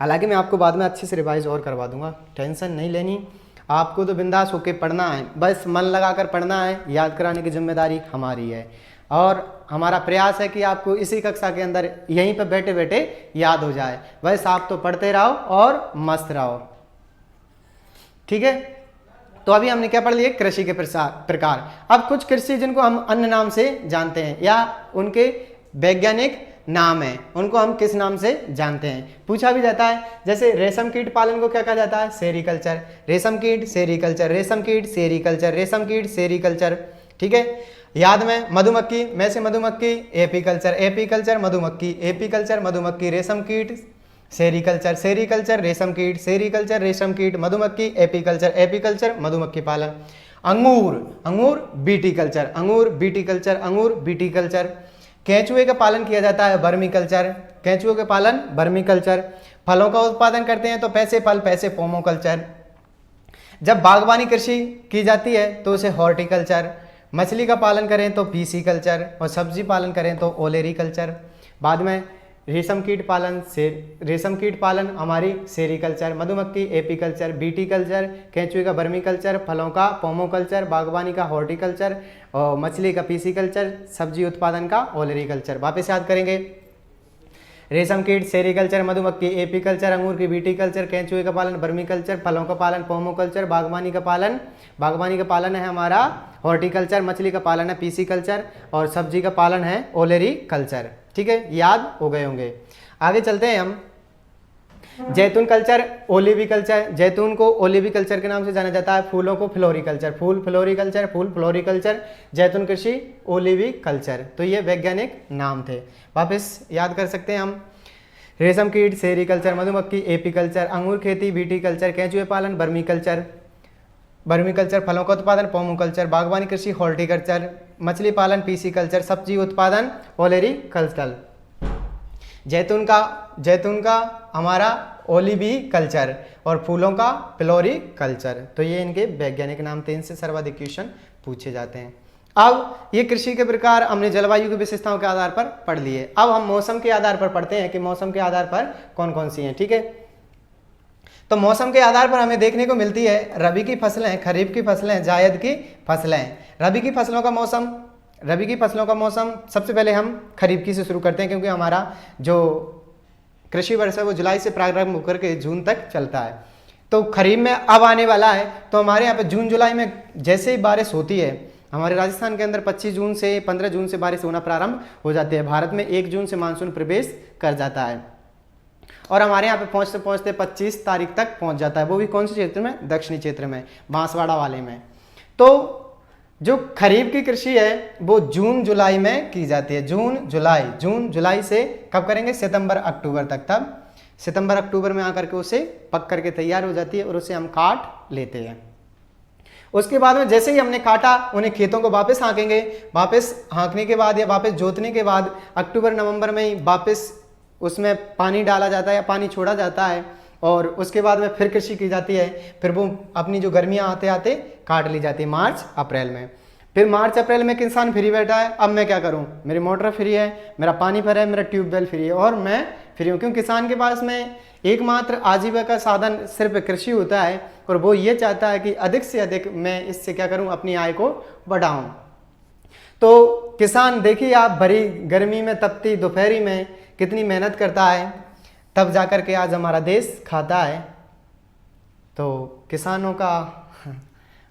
हालांकि मैं आपको बाद में अच्छे से रिवाइज और करवा दूंगा, टेंशन नहीं लेनी। आपको तो बिंदास होकर पढ़ना है, बस मन लगाकर पढ़ना है, याद कराने की जिम्मेदारी हमारी है। और हमारा प्रयास है कि आपको इसी कक्षा के अंदर यहीं पर बैठे बैठे याद हो जाए। बस आप तो पढ़ते रहो और मस्त रहो। ठीक है, तो अभी हमने क्या पढ़ लिया? कृषि के प्रकार। अब कुछ कृषि जिनको हम अन्य नाम से जानते हैं या उनके वैज्ञानिक नाम है, उनको हम किस नाम से जानते हैं, पूछा भी जाता है। जैसे रेशम कीट पालन को क्या कहा जाता है? सेरीकल्चर। रेशम कीट सेरीकल्चर, रेशम कीट सेरीकल्चर, रेशम कीट सेरीकल्चर। ठीक है, याद में मधुमक्खी, में से मधुमक्खी, एपीकल्चर, एपीकल्चर मधुमक्खी, एपीकल्चर मधुमक्खी, रेशम कीट सेरीकल्चर, सेरीकल्चर रेशम कीट, सेरीकल्चर रेशम कीट, मधुमक्खी, एपीकल्चर, एपीकल्चर मधुमक्खी पालन। अंगूर, अंगूर बीटी कल्चर, अंगूर बीटी कल्चर, अंगूर बीटी कल्चर। केंचुए का पालन किया जाता है वर्मी कल्चर, केंचुए का पालन वर्मी कल्चर। फलों का उत्पादन करते हैं तो पैसे फल, पैसे पोमो कल्चर। जब बागवानी कृषि की जाती है तो उसे हॉर्टिकल्चर। मछली का पालन करें तो पीसी कल्चर और सब्जी पालन करें तो ओलेरी कल्चर। बाद में रेशम कीट पालन से रेशम कीट पालन हमारी सेरीकल्चर, मधुमक्खी एपीकल्चर, बीटी कल्चर, केंचुए का वर्मी कल्चर, फलों का पोमो कल्चर, बागवानी का हॉर्टिकल्चर और मछली का पीसी कल्चर, सब्जी उत्पादन का ओलेरी कल्चर। वापस याद करेंगे, रेशम कीट सेरीकल्चर, मधुमक्खी एपीकल्चर, अंगूर की बीटी कल्चर, केंचुए का पालन वर्मी कल्चर, फलों का पालन पोमो कल्चर, बागवानी का पालन है हमारा हॉर्टिकल्चर, मछली का पालन है पीसी कल्चर और सब्जी का पालन है ओलेरी कल्चर। ठीक है, याद हो गए होंगे। आगे चलते हैं हम। जैतून कल्चर, ओलिवी कल्चर। जैतून को ओलिवी कल्चर के नाम से जाना जाता है। फूलों को फ्लोरिकल्चर, फूल फ्लोरिकल्चर, फूल फ्लोरिकल्चर। जैतून कृषि ओलिवी कल्चर। तो ये वैज्ञानिक नाम थे। वापस याद कर सकते हैं हम। रेशम कीट सेरीकल्चर, मधुमक्खी एपीकल्चर, अंगूर खेती बीटी कल्चर, केंचुए पालन वर्मी कल्चर, फलों का उत्पादन पोमो कल्चर, बागवानी कृषि हॉर्टिकल्चर, मछली पालन पीसी कल्चर, सब्जी उत्पादन ओलेरी कल्चर। जैतून का हमारा ओलिवी कल्चर और फूलों का फ्लोरी कल्चर। तो ये इनके वैज्ञानिक नाम थे, इनसे सर्वाधिक क्वेश्चन पूछे जाते हैं। अब ये कृषि के प्रकार हमने जलवायु की विशेषताओं के आधार पर पढ़ लिए। अब हम मौसम के आधार पर पढ़ते हैं कि मौसम के आधार पर कौन कौन सी हैं। ठीक है, तो मौसम के आधार पर हमें देखने को मिलती है रबी की फसलें, खरीफ की फसलें, जायद की फसलें। रबी की फसलों का मौसम सबसे पहले हम खरीफ की से शुरू करते हैं, क्योंकि हमारा जो कृषि वर्ष है वो जुलाई से प्रारंभ होकर के जून तक चलता है। तो खरीफ में अब आने वाला है, तो हमारे यहाँ पे जून जुलाई में जैसे ही बारिश होती है, हमारे राजस्थान के अंदर 25 जून से 15 जून से बारिश होना प्रारंभ हो जाती है। भारत में 1 जून से मानसून प्रवेश कर जाता है और हमारे यहाँ पे पहुँचते पहुँचते 25 तारीख तक पहुँच जाता है। वो भी कौन से क्षेत्र में? दक्षिणी क्षेत्र में, बांसवाड़ा वाले में। तो जो खरीफ की कृषि है वो जून जुलाई में की जाती है। जून जुलाई से कब करेंगे? सितंबर अक्टूबर तक। तब सितंबर अक्टूबर में आकर के उसे पक करके तैयार हो जाती है और उसे हम काट लेते हैं। उसके बाद में जैसे ही हमने काटा, उन्हें खेतों को वापस हाँकेंगे। वापस हाँकने के बाद या वापस जोतने के बाद अक्टूबर नवंबर में ही वापस उसमें पानी डाला जाता है या पानी छोड़ा जाता है और उसके बाद में फिर कृषि की जाती है। फिर वो अपनी जो गर्मियाँ आते आते काट ली जाती है मार्च अप्रैल में। फिर मार्च अप्रैल में किसान फ्री बैठा है, अब मैं क्या करूं? मेरी मोटर फ्री है, मेरा पानी भरा है, मेरा ट्यूबवेल फ्री है और मैं फ्री हूँ। क्योंकि किसान के पास में एकमात्र आजीविका का साधन सिर्फ कृषि होता है और वो ये चाहता है कि अधिक से अधिक मैं इससे क्या करूँ? अपनी आय को बढ़ाऊँ। तो किसान देखिए आप, भरी गर्मी में तपती दोपहरी में कितनी मेहनत करता है, तब जाकर के आज हमारा देश खाता है। तो किसानों का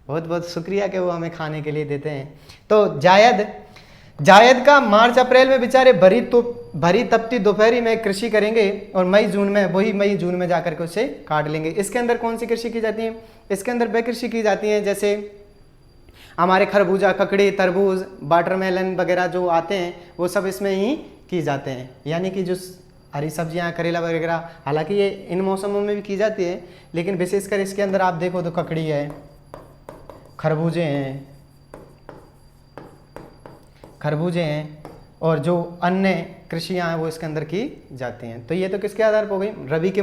बहुत बहुत शुक्रिया कि वो हमें खाने के लिए देते हैं। तो जायद का मार्च अप्रैल में बेचारे भरी तपती दोपहरी में कृषि करेंगे और मई जून में जाकर के उसे काट लेंगे। इसके अंदर कौन सी कृषि की जाती है? इसके अंदर वे कृषि की जाती है जैसे हमारे खरबूजा, ककड़ी, तरबूज, वाटरमेलन वगैरह जो आते हैं वो सब इसमें ही की जाते हैं। यानी कि जो हरी सब्जियां, करेला वगैरह, हालांकि ये इन मौसमों में भी की जाती है, लेकिन विशेषकर इसके अंदर आप देखो तो ककड़ी है, खरबूजे हैं और जो अन्य कृषियाँ हैं वो इसके अंदर की जाती हैं। तो ये तो किसके आधार पर हो गई? रबी के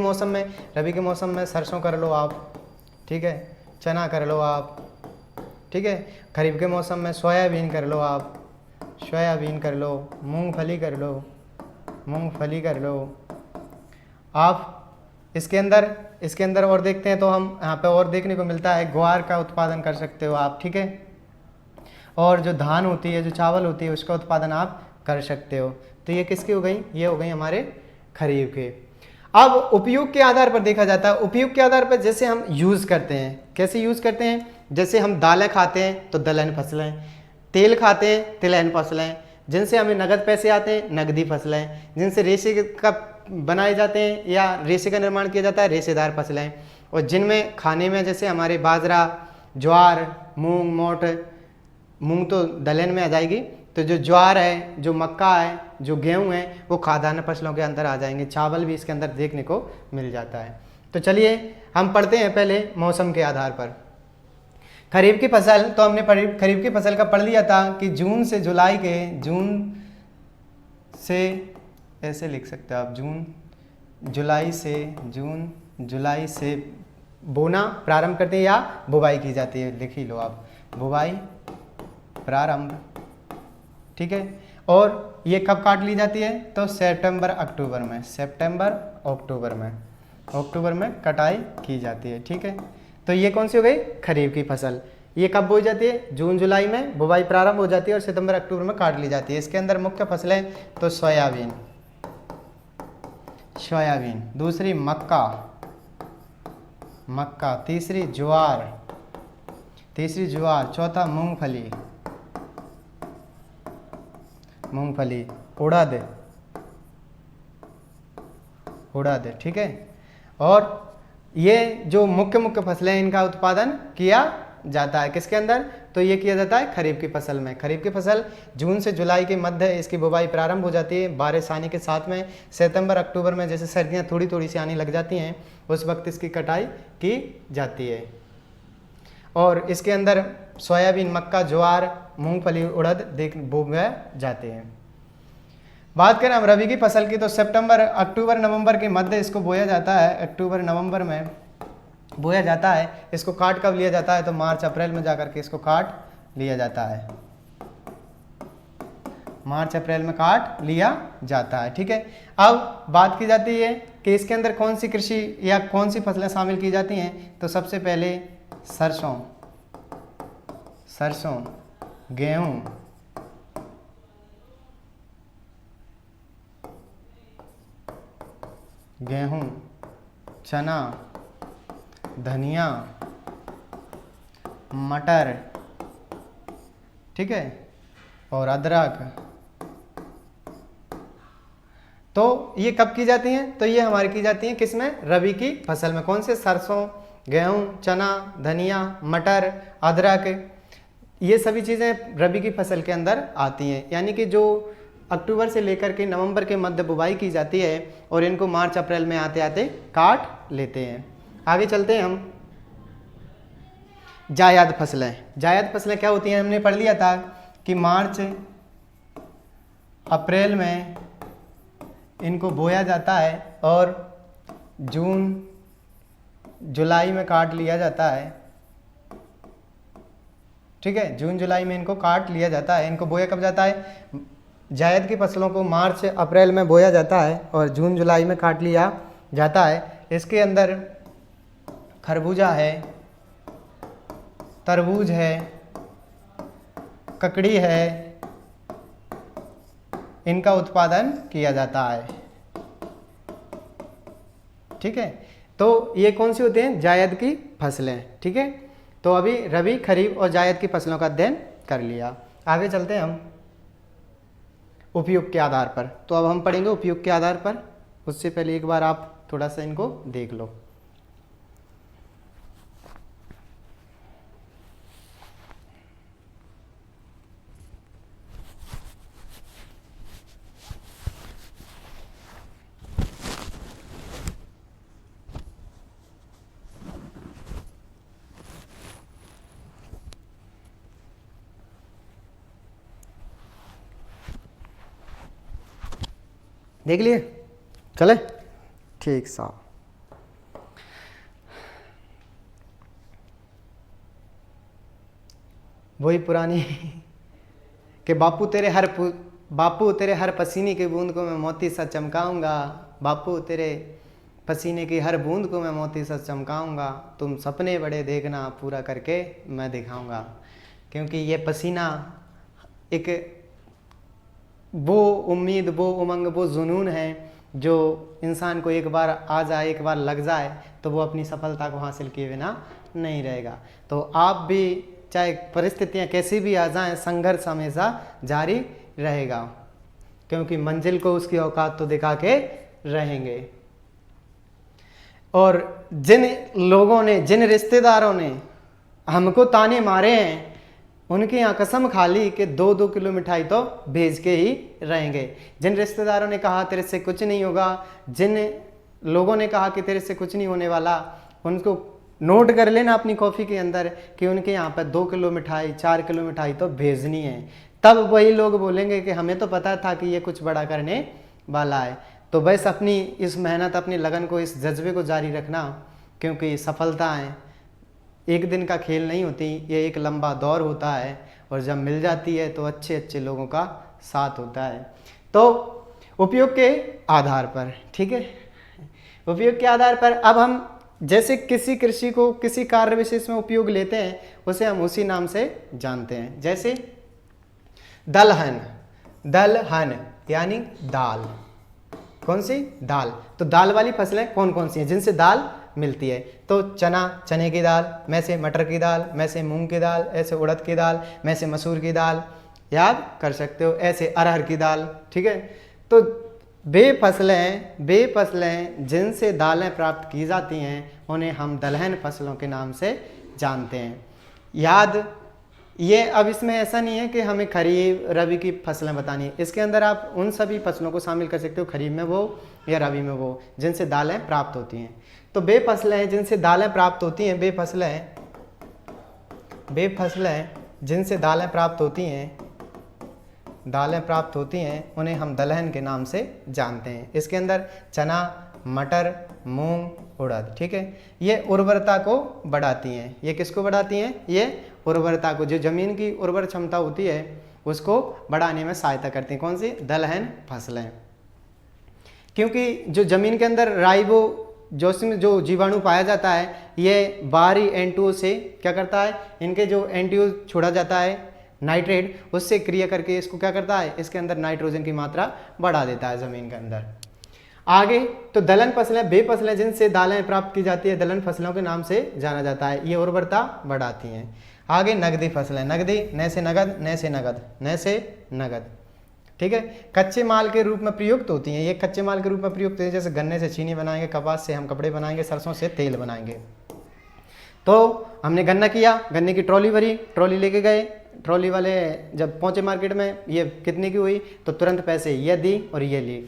मौसम में सरसों कर लो आप, ठीक है, चना कर लो आप, ठीक है। खरीफ के मौसम में सोयाबीन कर लो आप, मूंगफली कर लो आप। इसके अंदर और देखते हैं तो हम यहाँ पे और देखने को मिलता है ग्वार का उत्पादन कर सकते हो आप, ठीक है। और जो धान होती है, जो चावल होती है, उसका उत्पादन आप कर सकते हो। तो ये किसकी हो गई? ये हो गई हमारे खरीफ के। अब उपयोग के आधार पर देखा जाता है। उपयोग के आधार पर जैसे हम यूज़ करते हैं, कैसे यूज़ करते हैं? जैसे हम दालें खाते हैं तो दलहन फसलें, तेल खाते हैं तिलहन फसलें, जिनसे हमें नगद पैसे आते हैं नगदी फसलें, जिनसे रेशे का बनाए जाते हैं या रेशे का निर्माण किया जाता है रेशेदार फसलें, और जिनमें खाने में जैसे हमारे बाजरा, ज्वार, मूंग, मोट, मूंग तो दलहन में आ जाएगी, तो जो ज्वार है, जो मक्का है, जो गेहूं है, वो खाद्यान्न फसलों के अंदर आ जाएंगे। चावल भी इसके अंदर देखने को मिल जाता है। तो चलिए हम पढ़ते हैं पहले मौसम के आधार पर। खरीफ की फसल, तो हमने खरीफ की फसल का पढ़ लिया था कि जून से जुलाई के, जून से ऐसे लिख सकते हो आप, जून जुलाई से बोना प्रारंभ करते हैं या बुवाई की जाती है, लिख ही लो आप, बुवाई प्रारंभ, ठीक है। और ये कब काट ली जाती है, तो सितंबर अक्टूबर में, अक्टूबर में कटाई की जाती है, ठीक है। तो ये कौन सी हो गई, खरीफ की फसल। ये कब बोई जाती है, जून जुलाई में बुवाई प्रारंभ हो जाती है और सितंबर अक्टूबर में काट ली जाती है। इसके अंदर मुख्य फसलें तो सोयाबीन, दूसरी मक्का, तीसरी ज्वार, चौथा मूंगफली, उड़द, ठीक है। और ये जो मुख्य फसलें हैं इनका उत्पादन किया जाता है किसके अंदर, तो ये किया जाता है खरीफ की फसल में। खरीफ की फसल जून से जुलाई के मध्य इसकी बुवाई प्रारंभ हो जाती है, बारिश आने के साथ में सितंबर अक्टूबर में जैसे सर्दियाँ थोड़ी सी आने लग जाती हैं उस वक्त इसकी कटाई की जाती है। और इसके अंदर सोयाबीन, मक्का, ज्वार, मूंगफली, उड़द बोए जाते हैं। बात करें हम रबी की फसल की, तो सितंबर अक्टूबर नवंबर के मध्य इसको बोया जाता है, अक्टूबर नवंबर में बोया जाता है। इसको काट कब लिया जाता है, तो मार्च अप्रैल में जाकर के इसको काट लिया जाता है, मार्च अप्रैल में काट लिया जाता है, ठीक है। अब बात की जाती है कि इसके अंदर कौन सी कृषि या कौन सी फसलें शामिल की जाती हैं, तो सबसे पहले सरसों, गेहूं, चना, धनिया, मटर, ठीक है, और अदरक। तो ये कब की जाती हैं, तो ये हमारी की जाती हैं किसमें, रबी की फसल में। कौन से, सरसों, गेहूं, चना, धनिया, मटर, अदरक, ये सभी चीज़ें रबी की फसल के अंदर आती हैं। यानी कि जो अक्टूबर से लेकर के नवंबर के मध्य बुवाई की जाती है और इनको मार्च अप्रैल में आते आते काट लेते हैं। आगे चलते हैं हम, जायद फसलें क्या होती हैं, हमने पढ़ लिया था कि मार्च अप्रैल में इनको बोया जाता है और जून जुलाई में काट लिया जाता है, ठीक है, जून जुलाई में इनको काट लिया जाता है। इनको बोया कब जाता है, जायद की फसलों को मार्च अप्रैल में बोया जाता है और जून जुलाई में काट लिया जाता है। इसके अंदर खरबूजा है, तरबूज है, ककड़ी है, इनका उत्पादन किया जाता है, ठीक है। तो ये कौन सी होती हैं, जायद की फसलें, ठीक है। तो अभी रबी, खरीफ और जायद की फसलों का अध्ययन कर लिया। आगे चलते हैं हम उपयोग के आधार पर। तो अब हम पढ़ेंगे उपयोग के आधार पर, उससे पहले एक बार आप थोड़ा सा इनको देख लो। देख लिए, चले, ठीक साहब। वही पुरानी कि बापू तेरे हर पसीने की बूंद को मैं मोती सा चमकाऊंगा, बापू तेरे पसीने की हर बूंद को मैं मोती सा चमकाऊंगा, तुम सपने बड़े देखना, पूरा करके मैं दिखाऊंगा। क्योंकि ये पसीना एक वो उम्मीद, वो उमंग, वो जुनून है जो इंसान को एक बार आ जाए, एक बार लग जाए तो वो अपनी सफलता को हासिल किए बिना नहीं रहेगा। तो आप भी चाहे परिस्थितियां कैसी भी आ जाएं, संघर्ष हमेशा जारी रहेगा, क्योंकि मंजिल को उसकी औकात तो दिखा के रहेंगे। और जिन लोगों ने, जिन रिश्तेदारों ने हमको ताने मारे हैं, उनके यहाँ कसम खा ली कि 2-2 किलो मिठाई तो भेज के ही रहेंगे। जिन रिश्तेदारों ने कहा तेरे से कुछ नहीं होगा, जिन लोगों ने कहा कि तेरे से कुछ नहीं होने वाला, उनको नोट कर लेना अपनी कॉफ़ी के अंदर कि उनके यहाँ पर 2 किलो मिठाई 4 किलो मिठाई तो भेजनी है, तब वही लोग बोलेंगे कि हमें तो पता था कि ये कुछ बड़ा करने वाला है। तो बस अपनी इस मेहनत, अपनी लगन को, इस जज्बे को जारी रखना, क्योंकि सफलता है एक दिन का खेल नहीं होती, ये एक लंबा दौर होता है, और जब मिल जाती है तो अच्छे अच्छे लोगों का साथ होता है। तो उपयोग के आधार पर, ठीक है, उपयोग के आधार पर अब हम जैसे किसी कृषि को किसी कार्य विशेष में उपयोग लेते हैं, उसे हम उसी नाम से जानते हैं। जैसे दलहन, दलहन यानी दाल, कौन सी? दाल। तो दाल वाली फसलें कौन कौन सी हैं जिनसे दाल मिलती है? तो चना, चने की दाल, में से मटर की दाल, में से मूंग की दाल, ऐसे उड़द की दाल, में से मसूर की दाल, याद कर सकते हो, ऐसे अरहर की दाल, ठीक है। तो वे फसलें जिनसे दालें प्राप्त की जाती हैं, उन्हें हम दलहन फसलों के नाम से जानते हैं। याद ये, अब इसमें ऐसा नहीं है कि हमें खरीफ रबी की फसलें बतानी है, इसके अंदर आप उन सभी फसलों को शामिल कर सकते हो, खरीफ में वो या रबी में वो, जिनसे दालें प्राप्त होती हैं। तो वे फसलें जिनसे दालें प्राप्त होती हैं, वे फसलें जिनसे दालें प्राप्त होती हैं, उन्हें हम दलहन के नाम से जानते हैं। इसके अंदर चना, मटर, मूंग, उड़द, ठीक है, ये उर्वरता को बढ़ाती हैं। ये किसको बढ़ाती हैं? ये उर्वरता को, जो जमीन की उर्वर क्षमता होती है उसको बढ़ाने में सहायता करती हैं। कौन सी? दलहन फसलें। क्योंकि जो जमीन के अंदर राइबोजोसिम जो जीवाणु पाया जाता है, ये बाहरी N2O से क्या करता है, इनके जो N2O छोड़ा जाता है नाइट्रेट, उससे क्रिया करके इसको क्या करता है, इसके अंदर नाइट्रोजन की मात्रा बढ़ा देता है जमीन के अंदर। आगे तो दलहन फसलें, वे फसलें जिनसे दालें प्राप्त की जाती है, दलहन फसलों के नाम से जाना जाता है, ये उर्वरता बढ़ाती हैं। आगे नगदी फसलें, नगदी, न से नगद, न से नगद, न से नगद, ठीक है, कच्चे माल के रूप में प्रयुक्त होती हैं। ये कच्चे माल के रूप में प्रयुक्त है, जैसे गन्ने से चीनी बनाएंगे, कपास से हम कपड़े बनाएंगे, सरसों से तेल बनाएंगे। तो हमने गन्ना किया, गन्ने की ट्रॉली भरी, ट्रॉली लेके गए, ट्रॉली वाले जब पहुंचे मार्केट में, ये कितने की हुई, तो तुरंत पैसे ये दी और ये ली।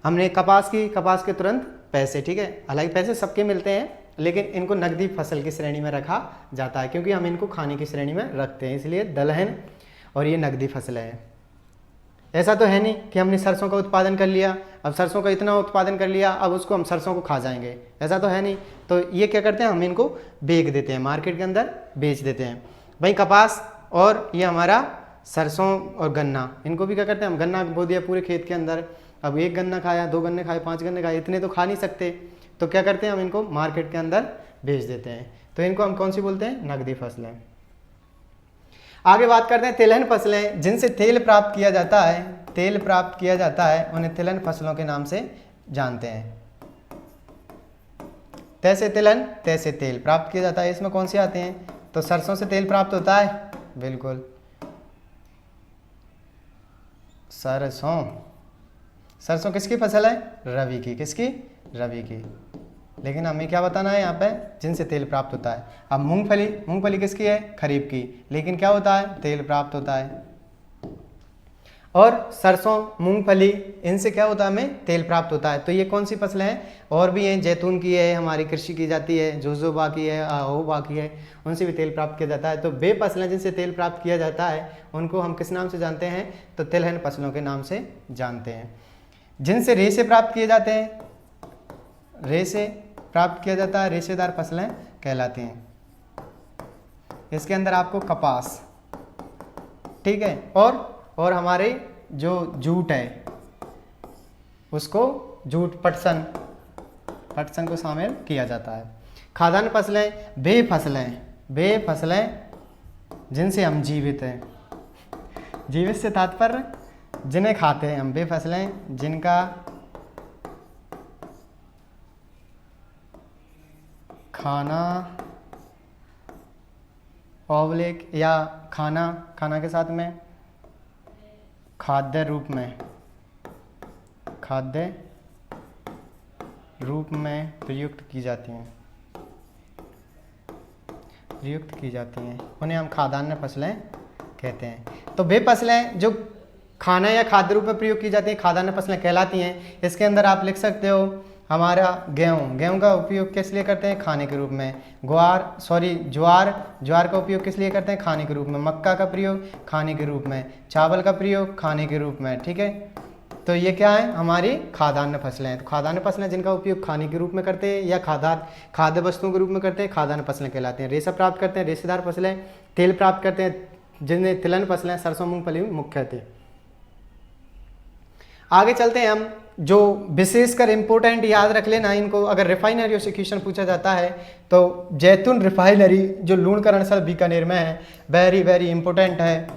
हमने कपास की, कपास के तुरंत पैसे, ठीक है, हालांकि पैसे सबके मिलते हैं, लेकिन इनको नकदी फसल की श्रेणी में रखा जाता है, क्योंकि हम इनको खाने की श्रेणी में रखते हैं, इसलिए दलहन और ये नकदी फसलें हैं। ऐसा तो है नहीं कि हमने सरसों का उत्पादन कर लिया, अब सरसों का इतना उत्पादन कर लिया, अब उसको हम सरसों को खा जाएंगे, ऐसा तो है नहीं। तो ये क्या करते हैं, हम इनको बेच देते हैं, मार्केट के अंदर बेच देते हैं। भाई कपास और ये हमारा सरसों और गन्ना, इनको भी क्या करते हैं, हम गन्ना बो दिया पूरे खेत के अंदर, अब एक गन्ना खाया, 2 गन्ने खाए, 5 गन्ने खाए, इतने तो खा नहीं सकते, तो क्या करते हैं, हम इनको मार्केट के अंदर बेच देते हैं। तो इनको हम कौन सी बोलते हैं, नकदी फसलें। आगे बात करते हैं तिलहन फसलें, जिनसे तेल प्राप्त किया जाता है, तेल प्राप्त किया जाता है, उन्हें तिलहन फसलों के नाम से जानते हैं। तैसे तिलहन तैसे तेल प्राप्त किया जाता है, इसमें कौन से आते हैं, तो सरसों से तेल प्राप्त होता है, बिल्कुल सरसों। सरसों किसकी फसल है, रबी की, किसकी, रबी की, लेकिन हमें क्या बताना है यहाँ पे, जिनसे तेल प्राप्त होता है। अब मूंगफली, मूंगफली किसकी है, खरीफ की, लेकिन क्या होता है, तेल प्राप्त होता है। और सरसों, मूंगफली, इनसे क्या होता है, हमें तेल प्राप्त होता है। तो ये कौन सी फसलें हैं, और भी हैं, जैतून की है, हमारी कृषि की जाती है, जोजोबा की है, अहोबा की है, उनसे भी तेल प्राप्त किया जाता है। तो वे फसलें जिनसे तेल प्राप्त किया जाता है, उनको हम किस नाम से जानते हैं, तो तिलहन फसलों के नाम से जानते हैं। जिनसे रेशे प्राप्त किए जाते हैं, रेशे प्राप्त किया जाता है, रेशेदार फसलें कहलाती हैं। इसके अंदर आपको कपास, ठीक है, और हमारे जो जूट है उसको जूट, पटसन को शामिल किया जाता है। खाद्यान्न फसलें, वे फसलें जिनसे हम जीवित हैं, जीवित से तात्पर्य जिन्हें खाते हैं हम, वे फसलें जिनका खाना ऑब्लिक या खाना के साथ में खाद्य रूप में प्रयुक्त की जाती हैं, उन्हें हम खाद्यान्न फसलें कहते हैं। तो वे फसलें जो खाना या खाद्य रूप में प्रयोग की जाती हैं, खाद्यान्न फसलें कहलाती हैं। इसके अंदर आप लिख सकते हो हमारा गेहूं का उपयोग किस लिए करते हैं? खाने के रूप में। ज्वार का उपयोग किस लिए करते हैं? खाने के रूप में। मक्का का प्रयोग खाने के रूप में। चावल का प्रयोग खाने के रूप में, ठीक है। तो ये क्या है? हमारी खाद्यान्न फसलें हैं। तो खाद्यान्न फसलें जिनका उपयोग खाने के रूप में करते हैं या खाद्य वस्तुओं के रूप में करते हैं, खाद्यान्न फसलें कहलाते हैं। रेशा प्राप्त करते हैं रेशेदार फसलें। तेल प्राप्त करते हैं जिनमें तिलहन फसलें, सरसों, मूंगफली मुख्य थे। आगे चलते हैं हम, जो विशेषकर इंपॉर्टेंट याद रख लेना इनको, अगर रिफाइनरियों से क्वेश्चन पूछा जाता है तो जैतून रिफाइनरी जो लूणकरणसर बीकानेर में है, वेरी वेरी इंपॉर्टेंट है।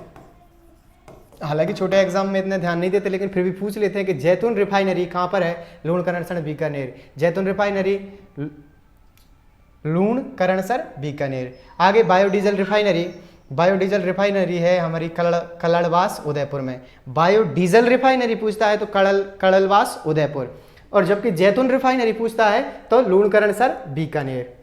हालांकि छोटे एग्जाम में इतने ध्यान नहीं देते, लेकिन फिर भी पूछ लेते हैं कि जैतून रिफाइनरी कहाँ पर है? लूणकरणसर बीकानेर। जैतून रिफाइनरी लूणकरणसर बीकानेर। आगे बायोडीजल रिफाइनरी है हमारी कलड़वास उदयपुर में। बायोडीजल रिफाइनरी पूछता है तो कड़लवास उदयपुर, और जबकि जैतून रिफाइनरी पूछता है तो लूणकरणसर बीकानेर।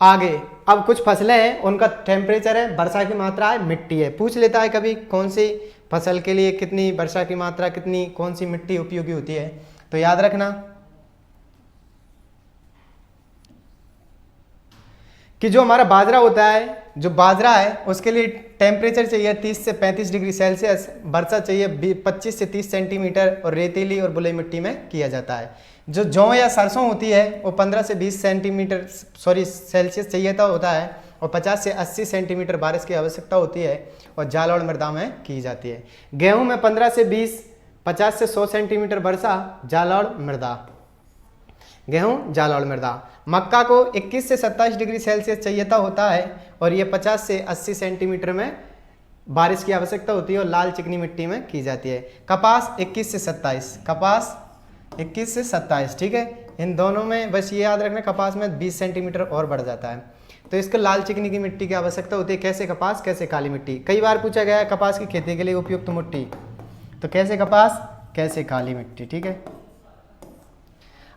आगे अब कुछ फसलें हैं, उनका टेम्परेचर है, वर्षा की मात्रा है, मिट्टी है। पूछ लेता है कभी कौन सी फसल के लिए कितनी वर्षा की मात्रा, कितनी कौन सी मिट्टी उपयोगी होती है। तो याद रखना कि जो हमारा बाजरा होता है, जो बाजरा है उसके लिए टेम्परेचर चाहिए 30 से 35 डिग्री सेल्सियस, वर्षा चाहिए 25 से 30 सेंटीमीटर, और रेतीली और बलुई मिट्टी में किया जाता है। जो जौ या सरसों होती है वो 15 से 20 सेल्सियस चाहिए होता है, और 50 से 80 सेंटीमीटर बारिश की आवश्यकता होती है, और जालौड़ मृदा में की जाती है। गेहूं में 15 से 20, 50 से 100 सेंटीमीटर वर्षा, जालौड़ मृदा। गेहूं जालौड़ मृदा। मक्का को 21 से 27 डिग्री सेल्सियस चाहिए होता है, और ये 50 से 80 सेंटीमीटर में बारिश की आवश्यकता होती है, और लाल चिकनी मिट्टी में की जाती है। कपास 21 से 27, कपास 21 से 27, ठीक है। इन दोनों में बस ये याद रखना, कपास में 20 सेंटीमीटर और बढ़ जाता है, तो इसको लाल चिकनी की मिट्टी की आवश्यकता होती है। कैसे कपास, कैसे काली मिट्टी। कई बार पूछा गया है कपास की खेती के लिए उपयुक्त मिट्टी, तो कैसे कपास, कैसे काली मिट्टी, ठीक है।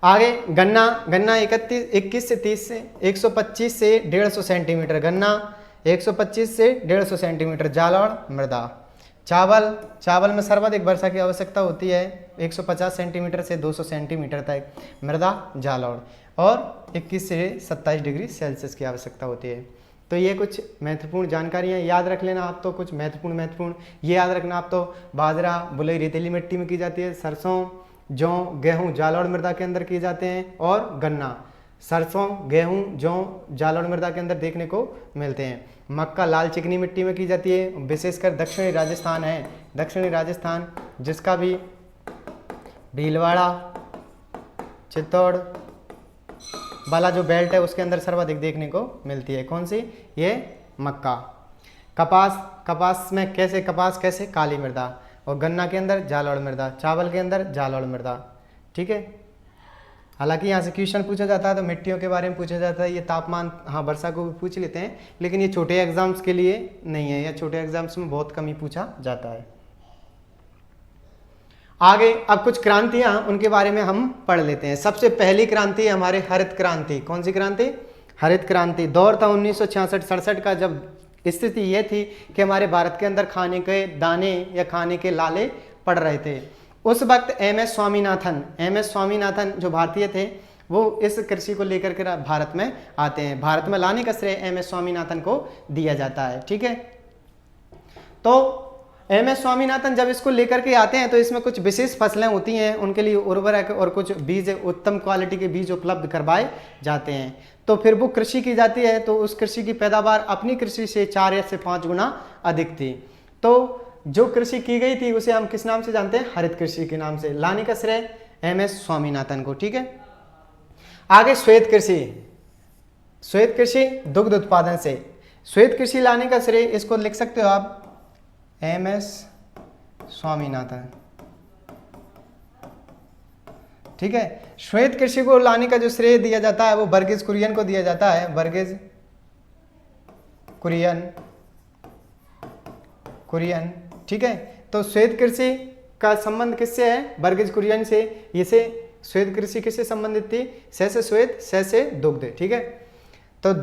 आगे गन्ना 21 से 30 से 125 से 150 सेंटीमीटर, गन्ना 125 से 150 सेंटीमीटर, जालौड़ मृदा। चावल में सर्वाधिक वर्षा की आवश्यकता होती है 150 सेंटीमीटर से 200 सेंटीमीटर तक, मृदा जालौड़, और 21 से 27 डिग्री सेल्सियस की आवश्यकता होती है। तो ये कुछ महत्वपूर्ण जानकारियाँ याद रख लेना आप, तो कुछ महत्वपूर्ण ये याद रखना आप, तो बाजरा बलुई रेतीली मिट्टी में की जाती है, सरसों जौ गेहूँ जालौड़ मृदा के अंदर किए जाते हैं, और गन्ना सरसों गेहूँ जौ जालौड़ मृदा के अंदर देखने को मिलते हैं। मक्का लाल चिकनी मिट्टी में की जाती है, विशेषकर दक्षिणी राजस्थान है, दक्षिणी राजस्थान जिसका भी भीलवाड़ा चित्तौड़ वाला जो बेल्ट है उसके अंदर सर्वाधिक देखने को मिलती है। कौन सी? ये मक्का। कपास में कैसे काली मृदा, और गन्ना के अंदर जालौड़ मृदा, चावल के अंदर जालौड़ मृदा, ठीक है। हालांकि यहाँ से क्वेश्चन पूछा जाता है तो मिट्टियों के बारे में पूछा जाता है, ये तापमान, हाँ वर्षा को भी पूछ लेते हैं, लेकिन ये छोटे एग्जाम्स के लिए नहीं है, या छोटे एग्जाम्स में बहुत कम ही पूछा जाता है। आगे अब कुछ क्रांतियां, उनके बारे में हम पढ़ लेते हैं। सबसे पहली क्रांति हमारे हरित क्रांति। कौन सी क्रांति? हरित क्रांति। दौर था 1966-67 का, जब स्थिति ये थी कि हमारे भारत के अंदर खाने के दाने या खाने के लाले पड़ रहे थे। उस वक्त एम.एस. स्वामीनाथन जो भारतीय थे, वो इस कृषि को लेकर के भारत में आते हैं। भारत में लाने का श्रेय एम.एस. स्वामीनाथन को दिया जाता है, ठीक है। तो एम.एस. स्वामीनाथन जब इसको लेकर के आते हैं तो इसमें कुछ विशेष फसलें होती हैं, उनके लिए उर्वरक और कुछ बीज, उत्तम क्वालिटी के बीज उपलब्ध करवाए जाते हैं। तो फिर वो कृषि की जाती है, तो उस कृषि की पैदावार अपनी कृषि से 4 से 5 गुना अधिक थी। तो जो कृषि की गई थी उसे हम किस नाम से जानते हैं? हरित कृषि के नाम से। लाने का श्रेय एम.एस. स्वामीनाथन को, ठीक है। आगे श्वेत कृषि दुग्ध उत्पादन से। श्वेत कृषि लाने का श्रेय, इसको लिख सकते हो आप एम.एस. स्वामीनाथन, ठीक है। श्वेत कृषि को लाने का जो श्रेय दिया जाता है वो वर्गीज कुरियन को दिया जाता है, वर्गीज कुरियन, ठीक है। तो श्वेत कृषि का संबंध किससे है? वर्गीज कुरियन से। इसे श्वेत कृषि किससे संबंधित थी? स से श्वेत, स से दुग्ध, ठीक है। तो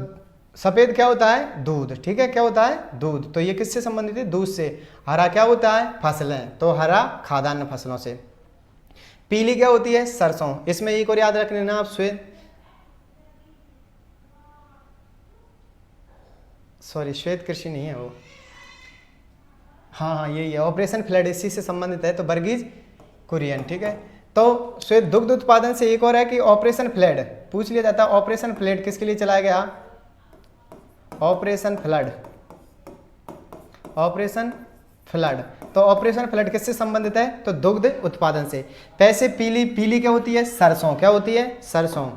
सफेद क्या होता है? दूध, ठीक है। क्या होता है? दूध। तो ये किससे संबंधित है? दूध से। हरा क्या होता है? फसलें, तो हरा खाद्यान्न फसलों से। पीली क्या होती है? सरसों। इसमें एक और याद रख लेना आप, श्वेत कृषि नहीं है वो, हाँ यही है, ऑपरेशन फ्लड इसी से संबंधित है, तो वर्गीज कुरियन, ठीक है। तो श्वेत दुग्ध उत्पादन से एक और है कि ऑपरेशन फ्लड पूछ लिया जाता है। ऑपरेशन फ्लड किसके लिए चलाया गया? Operation flood, operation flood. तो ऑपरेशन फ्लड किससे संबंधित है? तो दुग्ध उत्पादन से। तैसे पीली क्या होती है? सरसों। क्या होती है? सरसों।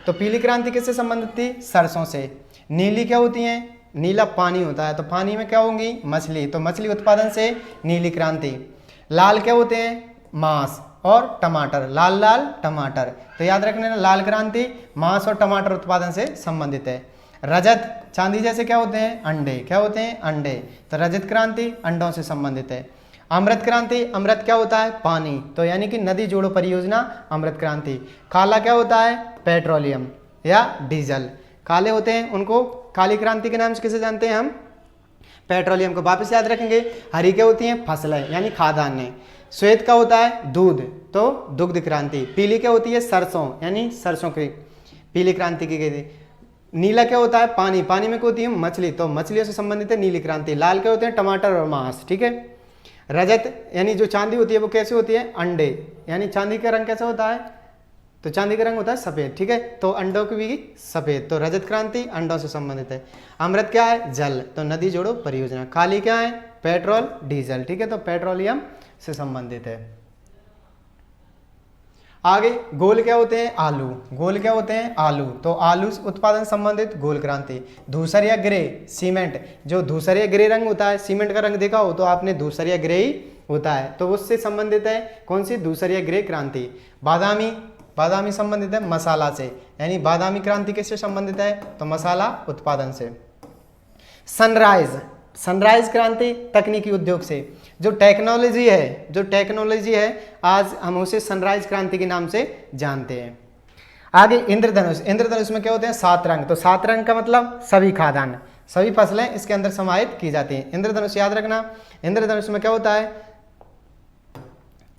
तो पीली क्रांति किससे संबंधित थी? सरसों से। नीली क्या होती है? नीला पानी होता है, तो पानी में क्या होंगी? मछली, तो मछली उत्पादन से नीली क्रांति। लाल क्या होते हैं? मांस और टमाटर, लाल लाल टमाटर। तो याद रखने, लाल क्रांति मांस और टमाटर उत्पादन से संबंधित है। रजत चांदी जैसे क्या होते हैं? अंडे। क्या होते हैं? अंडे। तो रजत क्रांति अंडों से संबंधित है। अमृत क्रांति, अमृत क्या होता है? पानी, तो यानी कि नदी जोड़ो परियोजना अमृत क्रांति। काला क्या होता है? पेट्रोलियम या डीजल, काले होते हैं उनको काली क्रांति के नाम से किसे जानते हैं हम? पेट्रोलियम को। वापस याद रखेंगे। हरी क्या होती हैं? फसलें यानी खाद्यान्न। श्वेत का होता है? दूध, तो दुग्ध क्रांति। पीली क्या होती है? सरसों यानी सरसों की पीली क्रांति की गई थी। नीला क्या होता है? पानी, पानी में क्या होती है? मछली, तो मछलियों से संबंधित है नीली क्रांति। लाल क्या होते हैं? टमाटर और मांस, ठीक है। रजत यानी जो चांदी होती है वो कैसे होती है? अंडे, यानी चांदी का रंग कैसा होता है? तो चांदी का रंग होता है सफेद, ठीक है। तो अंडों की भी सफेद, तो रजत क्रांति अंडों से संबंधित है। अमृत क्या है? जल, तो नदी जोड़ो परियोजना। काली क्या है? पेट्रोल डीजल, ठीक है, तो पेट्रोलियम से संबंधित है। आगे गोल क्या होते हैं? आलू। गोल क्या होते हैं? आलू, तो आलू उत्पादन संबंधित गोल क्रांति। धूसर या ग्रे, सीमेंट, जो धूसर या ग्रे रंग होता है, सीमेंट का रंग देखा हो तो आपने धूसर या ग्रे ही होता है, तो उससे संबंधित है कौन सी? धूसर या ग्रे क्रांति। बादामी, बादामी संबंधित है मसाला से, यानी बादामी क्रांति किससे संबंधित है? तो मसाला उत्पादन से। सनराइज, सनराइज क्रांति तकनीकी उद्योग से। जो टेक्नोलॉजी है आज हम उसे सनराइज क्रांति के नाम से जानते हैं। आगे इंद्रधनुष, इंद्रधनुष में क्या होते हैं? 7 रंग, तो 7 रंग का मतलब सभी खाद्यान्न, सभी फसलें इसके अंदर समाहित की जाती हैं। इंद्रधनुष याद रखना। इंद्रधनुष में क्या होता है?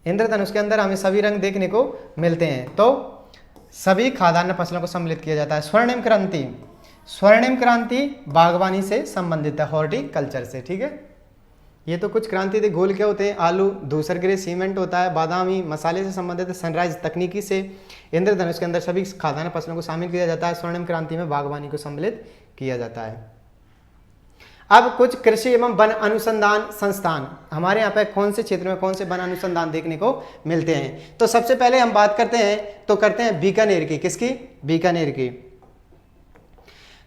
इंद्रधनुष के अंदर हमें सभी रंग देखने को मिलते हैं, तो सभी खाद्यान्न फसलों को सम्मिलित किया जाता है। स्वर्णिम क्रांति, स्वर्णिम क्रांति बागवानी से संबंधित है, हॉर्टिकल्चर से, ठीक है। ये तो कुछ क्रांति थे। गोल क्या होते हैं? आलू, धूसर ग्रे सीमेंट होता है, बादामी मसाले से संबंधित है, सनराइज तकनीकी से। इंद्रधनुष के अंदर सभी खाद्यान्न फसलों को शामिल किया जाता है। स्वर्णिम क्रांति में बागवानी को सम्मिलित किया जाता है। अब कुछ कृषि एवं वन अनुसंधान संस्थान हमारे यहाँ पे कौन से क्षेत्र में कौन से वन अनुसंधान देखने को मिलते हैं? तो सबसे पहले हम बात करते हैं बीकानेर की। किसकी? बीकानेर की।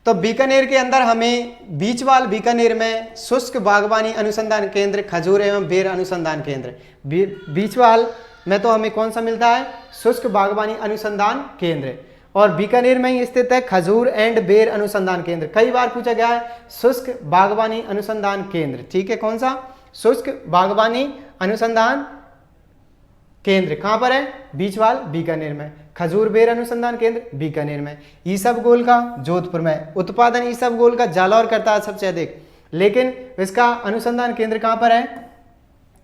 तो बीकानेर के अंदर हमें बीचवाल बीकानेर में शुष्क बागवानी अनुसंधान केंद्र, खजूर एवं बेर अनुसंधान केंद्र। बीचवाल में तो हमें कौन सा मिलता है? शुष्क बागवानी अनुसंधान केंद्र। और बीकानेर में ही स्थित है खजूर एंड बेर अनुसंधान केंद्र। कई बार पूछा गया है शुष्क बागवानी अनुसंधान केंद्र, ठीक है। कौन सा? शुष्क बागवानी अनुसंधान केंद्र कहां पर है? बीचवाल बीकानेर में। खजूर बेर अनुसंधान केंद्र बीकानेर में। ईसबगोल का जोधपुर में। उत्पादन ईसबगोल का जालौर करता है सबसे अधिक, लेकिन इसका अनुसंधान केंद्र कहां पर है?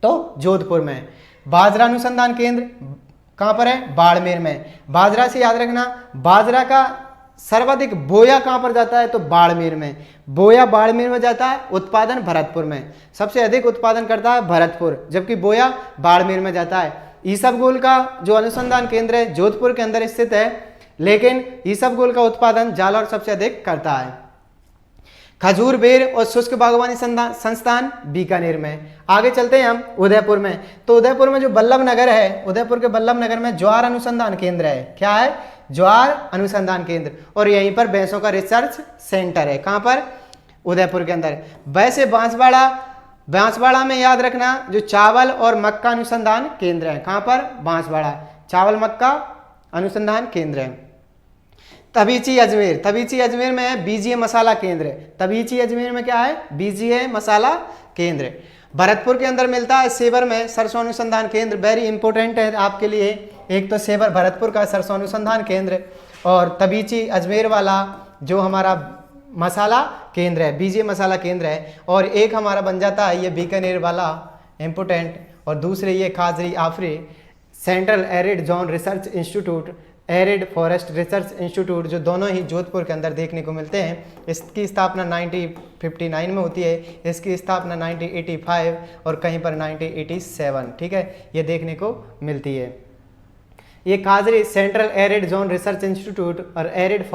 तो जोधपुर में। बाजरा अनुसंधान केंद्र कहां पर है? बाड़मेर में। बाजरा से याद रखना, बाजरा का सर्वाधिक बोया कहां पर जाता है? तो बाड़मेर में। बोया बाड़मेर में जाता है, उत्पादन भरतपुर में। सबसे अधिक उत्पादन करता है भरतपुर, जबकि बोया बाड़मेर में जाता है। ईसबगोल का जो अनुसंधान केंद्र है जोधपुर के अंदर स्थित है, लेकिन ईसबगोल का उत्पादन जालौर सबसे अधिक करता है। खजूर बेर और शुष्क बागवानी संस्थान बीकानेर में। आगे चलते हैं हम उदयपुर में। तो उदयपुर में जो बल्लभ नगर है, उदयपुर के बल्लभ नगर में ज्वार अनुसंधान केंद्र है। क्या है? ज्वार अनुसंधान केंद्र। और यहीं पर भैंसों का रिसर्च सेंटर है। कहां पर? उदयपुर के अंदर। वैसे बांसवाड़ा में याद रखना जो चावल और मक्का अनुसंधान केंद्र है। कहां पर? बांसवाड़ा। चावल मक्का अनुसंधान केंद्र है। तबीची अजमेर, तबीची अजमेर में है बीजीए मसाला केंद्र। तबीची अजमेर में क्या है? बीजीए मसाला केंद्र। भरतपुर के अंदर मिलता है सेवर में सरसों अनुसंधान केंद्र। वेरी इंपॉर्टेंट है आपके लिए, एक तो सेवर भरतपुर का सरसों अनुसंधान केंद्र, और तबीची अजमेर वाला जो हमारा मसाला केंद्र है, बीजीए मसाला केंद्र है। और एक हमारा बन जाता है ये बीकानेर वाला इंपॉर्टेंट, और दूसरे ये खाजरी AFRI central arid zone research institute, arid forest research institute, जो दोनों ही जोधपुर के अंदर देखने को मिलते हैं। इसकी स्थापना 1959 में होती है, इसकी स्थापना 1985 और कहीं पर 1987, ठीक है, ये देखने को मिलती है। ये काजरी central arid zone research institute और एरिड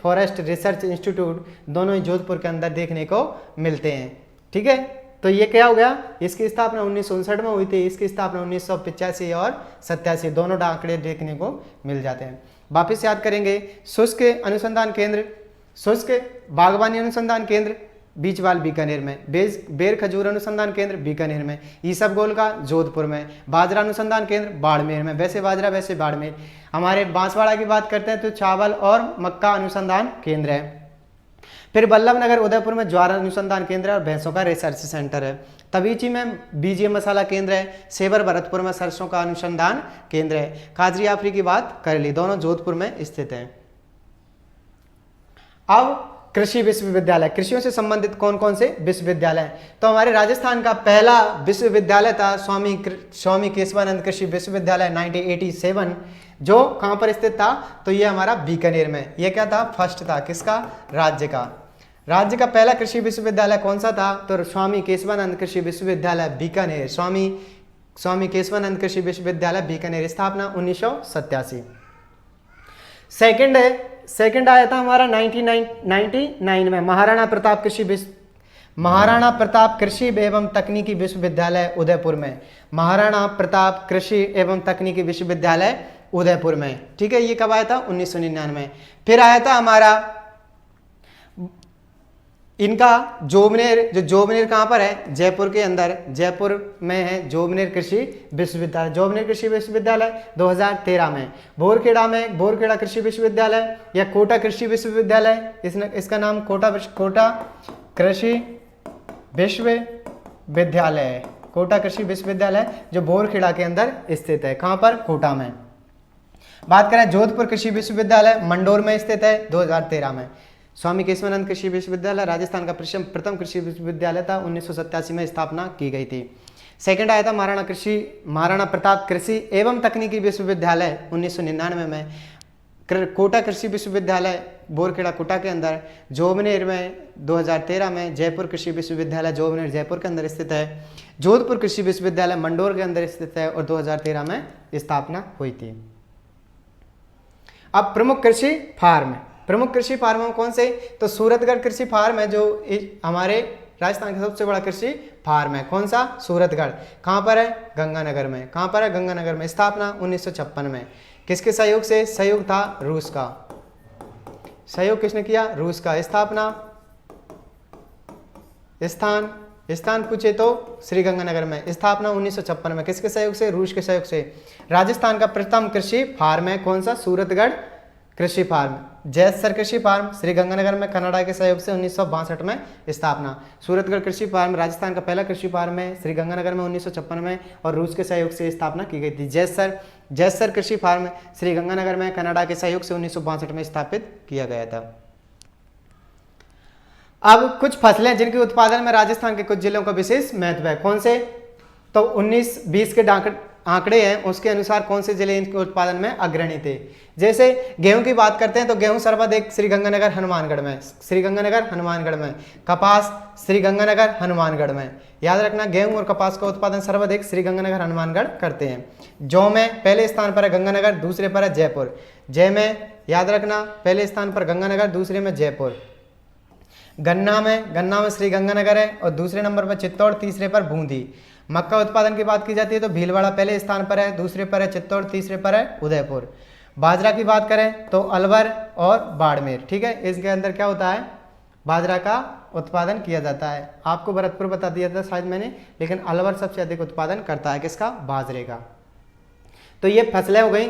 फॉरेस्ट रिसर्च इंस्टीट्यूट दोनों ही जोधपुर के अंदर देखने को मिलते हैं, ठीक है। तो ये क्या हो गया, इसकी स्थापना 1959 में हुई थी, इसकी स्थापना 1985 और 87, दोनों आंकड़े देखने को मिल जाते हैं। वापिस याद करेंगे, शुष्क अनुसंधान केंद्र, शुष्क बागवानी अनुसंधान केंद्र बीचवाल बीकानेर में, बेर खजूर अनुसंधान केंद्र बीकानेर में, ईसबगोल का जोधपुर में, बाजरा अनुसंधान केंद्र बाड़मेर में, वैसे बाजरा वैसे बाड़मेर। हमारे बांसवाड़ा की बात करते हैं तो चावल और मक्का अनुसंधान केंद्र है। फिर बल्लभनगर उदयपुर में ज्वार अनुसंधान केंद्र है और भैंसों का रिसर्च सेंटर है। तवीची में बीजीय मसाला केंद्र है। सेवर भरतपुर में सरसों का अनुसंधान केंद्र है। काजरी आफरी की बात कर ली, दोनों जोधपुर में स्थित हैं। अब कृषि विश्वविद्यालय, कृषियों से संबंधित कौन कौन से विश्वविद्यालय, तो हमारे राजस्थान का पहला विश्वविद्यालय था स्वामी केशवानंद कृषि विश्वविद्यालय 1987, जो कहां पर स्थित था, तो ये हमारा बीकानेर में। ये क्या था, फर्स्ट था, किसका, राज्य का पहला कृषि विश्वविद्यालय कौन सा था, तो स्वामी केशवानंद कृषि विश्वविद्यालय बीकानेर, स्वामी केशवानंद कृषि विश्वविद्यालय बीकानेर, स्थापना 1987। सेकंड आया था हमारा 1999 में महाराणा प्रताप कृषि एवं तकनीकी विश्वविद्यालय उदयपुर में, महाराणा प्रताप कृषि एवं तकनीकी विश्वविद्यालय उदयपुर में, ठीक है। ये कब आया था, 1999। फिर आया था हमारा इनका जोबनेर कहां पर है, जयपुर के अंदर, जयपुर में है जोबनेर कृषि विश्वविद्यालय, जोबनेर कृषि विश्वविद्यालय 2013 में। बोरखेड़ा कृषि विश्वविद्यालय या कोटा कृषि विश्वविद्यालय, इसका नाम कोटा कृषि विश्वविद्यालय, कोटा कृषि विश्वविद्यालय जो बोरखेड़ा के अंदर स्थित है, कहां पर, कोटा में। बात करें जोधपुर कृषि विश्वविद्यालय मंडोर में स्थित है, 2013 में। स्वामी केशवानंद कृषि विश्वविद्यालय राजस्थान का प्रथम कृषि विश्वविद्यालय था, 1987 में स्थापना की गई थी। सेकंड आया था महाराणा प्रताप कृषि एवं तकनीकी विश्वविद्यालय 1999 में। कोटा कृषि विश्वविद्यालय बोरखेड़ा कोटा के अंदर, जोबनेर में 2013 में, जयपुर कृषि विश्वविद्यालय जोबनेर जयपुर के अंदर स्थित है, जोधपुर कृषि विश्वविद्यालय मंडोर के अंदर स्थित है और 2013 में स्थापना हुई थी। अब प्रमुख कृषि फार्म कौन से, तो सूरतगढ़ कृषि फार्म है, जो हमारे राजस्थान का सबसे बड़ा कृषि फार्म है। कौन सा, सूरतगढ़। कहां पर है, गंगानगर में। कहां पर है, गंगानगर में। स्थापना 1956 में। किसके सहयोग से, सहयोग था रूस का। सहयोग किसने किया, रूस का। स्थापना, स्थान पूछे तो श्रीगंगानगर में। स्थापना 1956 में। किसके सहयोग से, रूस के सहयोग से। राजस्थान का प्रथम कृषि फार्म है कौन सा, सूरतगढ़ कृषि फार्म। जैसर कृषि फार्म श्रीगंगानगर में, कनाडा के सहयोग से 1962 में स्थापना। सूरतगढ़ कृषि फार्म राजस्थान का पहला कृषि फार्म है, श्रीगंगानगर में 1956 में, और रूस के सहयोग से स्थापना की गई थी। जैसर कृषि फार्म श्रीगंगानगर में, कनाडा के सहयोग से 1962 में स्थापित किया गया था। अब कुछ फसलें जिनके उत्पादन में राजस्थान के कुछ जिलों का विशेष महत्व है। कौन से, तो 19-20 के आंकड़े हैं, उसके अनुसार कौन से जिले इनके उत्पादन में अग्रणी थे। जैसे गेहूं की बात करते हैं तो गेहूं सर्वाधिक श्रीगंगानगर हनुमानगढ़ में, कपास श्रीगंगानगर हनुमानगढ़ में। याद रखना, गेहूं और कपास का उत्पादन सर्वाधिक श्रीगंगानगर हनुमानगढ़ करते हैं। जौ में पहले स्थान पर है गंगानगर, दूसरे पर है जयपुर। जय में याद रखना, पहले स्थान पर गंगानगर, दूसरे में जयपुर। गन्ना में श्रीगंगानगर है और दूसरे नंबर पर चित्तौड़, तीसरे पर बूंदी। मक्का उत्पादन की बात की जाती है तो भीलवाड़ा पहले स्थान पर है, दूसरे पर है चित्तौड़, तीसरे पर है उदयपुर। बाजरा की बात करें तो अलवर और बाड़मेर, ठीक है। इसके अंदर क्या होता है, बाजरा का उत्पादन किया जाता है। आपको भरतपुर बता दिया था शायद मैंने, लेकिन अलवर सबसे अधिक उत्पादन करता है किसका, बाजरे का। तो ये फसलें हो गई,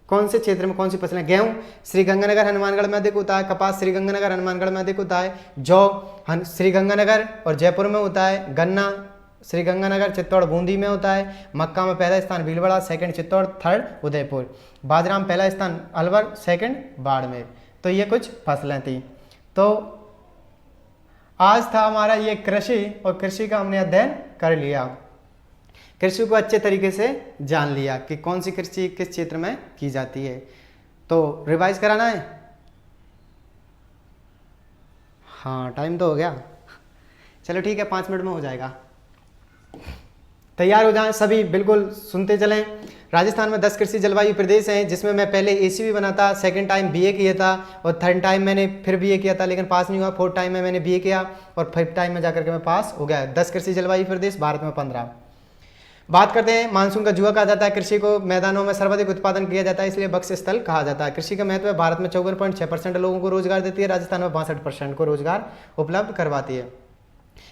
कौन से क्षेत्र में कौन सी फसलें। गेहूं श्रीगंगानगर हनुमानगढ़ में अधिक होता है, कपास श्रीगंगानगर हनुमानगढ़ में अधिक होता है, जौ श्रीगंगानगर और जयपुर में होता है, गन्ना श्रीगंगानगर, चित्तौड़, बूंदी में होता है। मक्का में पहला स्थान भीलवाड़ा, सेकंड चित्तौड़, थर्ड उदयपुर। बाजरा में पहला स्थान अलवर, सेकंड बाड़मेर। तो ये कुछ फसलें थी। तो आज था हमारा ये कृषि, और कृषि का हमने अध्ययन कर लिया। कृषि को अच्छे तरीके से जान लिया कि कौन सी कृषि किस क्षेत्र में की जाती है। तो रिवाइज कराना है। हाँ टाइम तो हो गया, चलो ठीक है 5 मिनट में हो जाएगा। तैयार हो जाएं सभी, बिल्कुल सुनते चलें। राजस्थान में 10 कृषि जलवायु प्रदेश हैं, जिसमें मैं पहले एसीबी बना था, सेकंड टाइम बीए किया था और थर्ड टाइम मैंने फिर बीए किया था लेकिन पास नहीं हुआ। फोर्थ टाइम में मैंने बीए किया और फिफ्थ टाइम में जाकर के मैं पास हो गया। 10 कृषि जलवायु प्रदेश, भारत में 15। बात करते हैं, मानसून का जुआ कहा जाता है। कृषि को मैदानों में सर्वाधिक उत्पादन किया जाता है, इसलिए बक्स स्थल कहा जाता है। कृषि का महत्व है, भारत में 54.6% लोगों को रोजगार देती है, राजस्थान में 62% को रोजगार उपलब्ध करवाती है।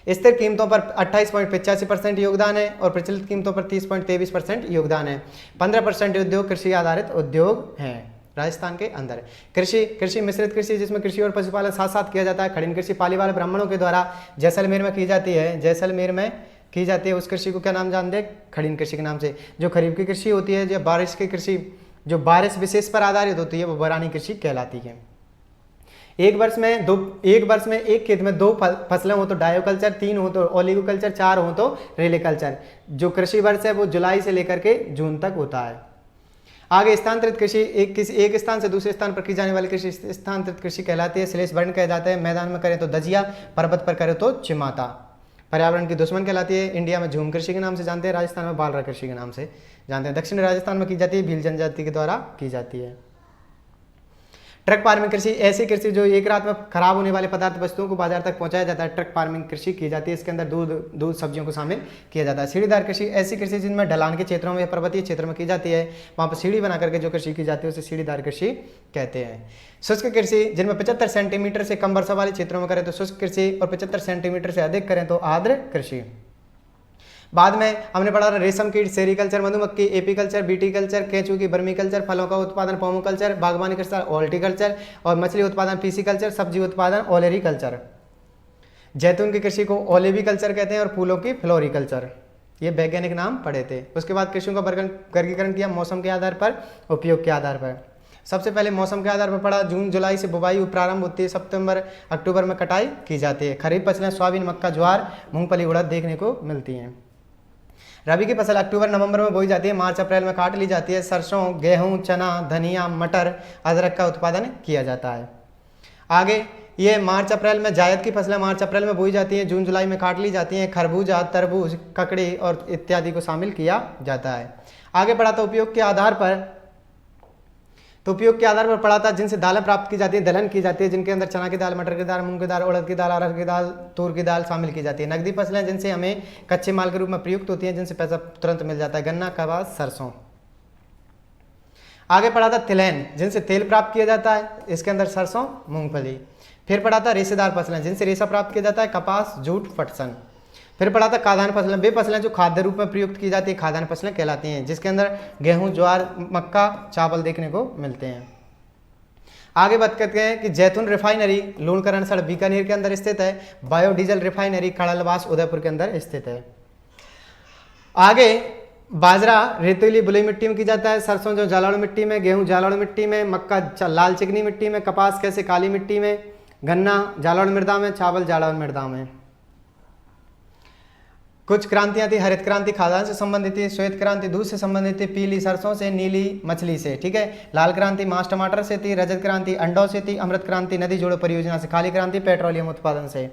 स्थिर कीमतों पर 28.85% योगदान है और प्रचलित कीमतों पर 30.23% योगदान है। 15% उद्योग कृषि आधारित उद्योग हैं राजस्थान के अंदर। कृषि मिश्रित कृषि, जिसमें कृषि और पशुपालन साथ साथ किया जाता है। खड़ीन कृषि पाली वाले ब्राह्मणों के द्वारा जैसलमेर में की जाती है, जैसलमेर में की जाती है। उस कृषि को क्या नाम जानते हैं? खड़ीन कृषि के नाम से। जो खरीफ की कृषि होती है, जो बारिश की कृषि, जो बारिश विशेष पर आधारित होती है, वो बरानी कृषि कहलाती है। एक वर्ष में एक खेत में 2 फसलें हो तो डायोकल्चर, 3 हो तो ओलिगोकल्चर, 4 हो तो रेलिकल्चर। जो कृषि वर्ष है वो जुलाई से लेकर के जून तक होता है। आगे स्थानांतरित कृषि, एक स्थान से दूसरे स्थान पर की जाने वाली कृषि स्थानांतरित कृषि कहलाती है। श्लेष वर्ण कहे जाते हैं। मैदान में करें तो दजिया, पर्वत पर करें तो चिमाता। पर्यावरण की दुश्मन कहलाती है। इंडिया में झूम कृषि के नाम से जानते हैं, राजस्थान में बालरा कृषि के नाम से जानते हैं। दक्षिण राजस्थान में की जाती है, भील जनजाति के द्वारा की जाती है। ट्रक फार्मिंग कृषि, ऐसी कृषि जो एक रात में खराब होने वाले पदार्थ वस्तुओं को बाजार तक पहुंचाया जाता है, ट्रक फार्मिंग कृषि की जाती है। इसके अंदर दूध सब्जियों को शामिल किया जाता है। सीढ़ीदार कृषि, ऐसी कृषि जिनमें ढलान के क्षेत्रों में या पर्वतीय क्षेत्र में की जाती है, वहां पर सीढ़ी बना करके जो कृषि की जाती है उसे सीढ़ीदार कृषि कहते हैं। शुष्क कृषि, जिनमें 75 सेंटीमीटर से कम वर्षा वाले क्षेत्रों में करें तो शुष्क कृषि और 75 सेंटीमीटर से अधिक करें तो आर्द्र कृषि। बाद में हमने पढ़ा रेशम कीट, सेरिकल्चर, मधुमक्खी, एपीकल्चर, बीटीकल्चर, केंचुआ की वर्मीकल्चर, फलों का उत्पादन पोमोकल्चर, बागवानी कृषि ऑल्टीकल्चर और मछली उत्पादन पीसीकल्चर, सब्जी उत्पादन ओलेरीकल्चर। जैतून की कृषि को ओलिविकल्चर कहते हैं और फूलों की फ्लोरिकल्चर। ये वैज्ञानिक नाम पढ़े थे। उसके बाद कृषियों का वर्गीकरण किया मौसम के आधार पर, उपयोग के आधार पर। सबसे पहले मौसम के आधार पर पढ़ा, जून जुलाई से बुवाई प्रारंभ होती है, सितंबर अक्टूबर में कटाई की जाती है। खरीफ फसलें सोयाबीन, मक्का, ज्वार, मूंगफली, उड़द देखने को मिलती हैं। रबी की फसल अक्टूबर नवंबर में बोई जाती है, मार्च अप्रैल में काट ली जाती है। सरसों, गेहूं, चना, धनिया, मटर, अदरक का उत्पादन किया जाता है। आगे ये मार्च अप्रैल में जायद की फसलें मार्च अप्रैल में बोई जाती हैं, जून जुलाई में काट ली जाती हैं। खरबूजा, तरबूज, ककड़ी और इत्यादि को शामिल किया जाता है। आगे बढ़ा तो उपयोग के आधार पर, पढ़ा था जिनसे दालें प्राप्त की जाती है, दलहन की जाती है, जिनके अंदर चना की दाल, मटर की दाल, मूंग की दाल, उड़द की दाल, अरहर की दाल, तूर की दाल शामिल की जाती है। नकदी फसलें जिनसे हमें कच्चे माल के रूप में प्रयुक्त होती हैं, जिनसे पैसा तुरंत मिल जाता है, गन्ना, कपास, सरसों। आगे पढ़ा था तिलहन, जिनसे तेल प्राप्त किया जाता है, इसके अंदर सरसों, मूंगफली। फिर पढ़ा था रेशेदार फसलें, जिनसे रेशा प्राप्त किया जाता है, कपास, जूट, पटसन। फिर पढ़ा था खाद्यान्न फसलें, वे फसलें जो खाद्य रूप में प्रयुक्त की जाती है, खाद्यान्न फसलें कहलाती हैं, जिसके अंदर गेहूं, ज्वार, मक्का, चावल देखने को मिलते हैं। आगे बात करते हैं कि जैतून रिफाइनरी लूणकरणसर बीकानेर के अंदर स्थित है। बायोडीजल रिफाइनरी खड़लवास उदयपुर के अंदर स्थित है। आगे बाजरा रेतीली बलुई मिट्टी में की जाता है, सरसों जो जालाड़ मिट्टी में, गेहूं जालाड़ मिट्टी में, मक्का लाल चिकनी मिट्टी में, कपास कैसे काली मिट्टी में, गन्ना जालाड़ मृदा में, चावल जालाड़ मृदा में। कुछ क्रांतियां थी, हरित क्रांति खाद्यान्न से संबंधित थी, श्वेत क्रांति दूध से संबंधित थी, पीली सरसों से, नीली मछली से, ठीक है। लाल क्रांति मांस टमाटर से थी, रजत क्रांति अंडों से थी, अमृत क्रांति नदी जोड़ो परियोजना से, काली क्रांति पेट्रोलियम उत्पादन से।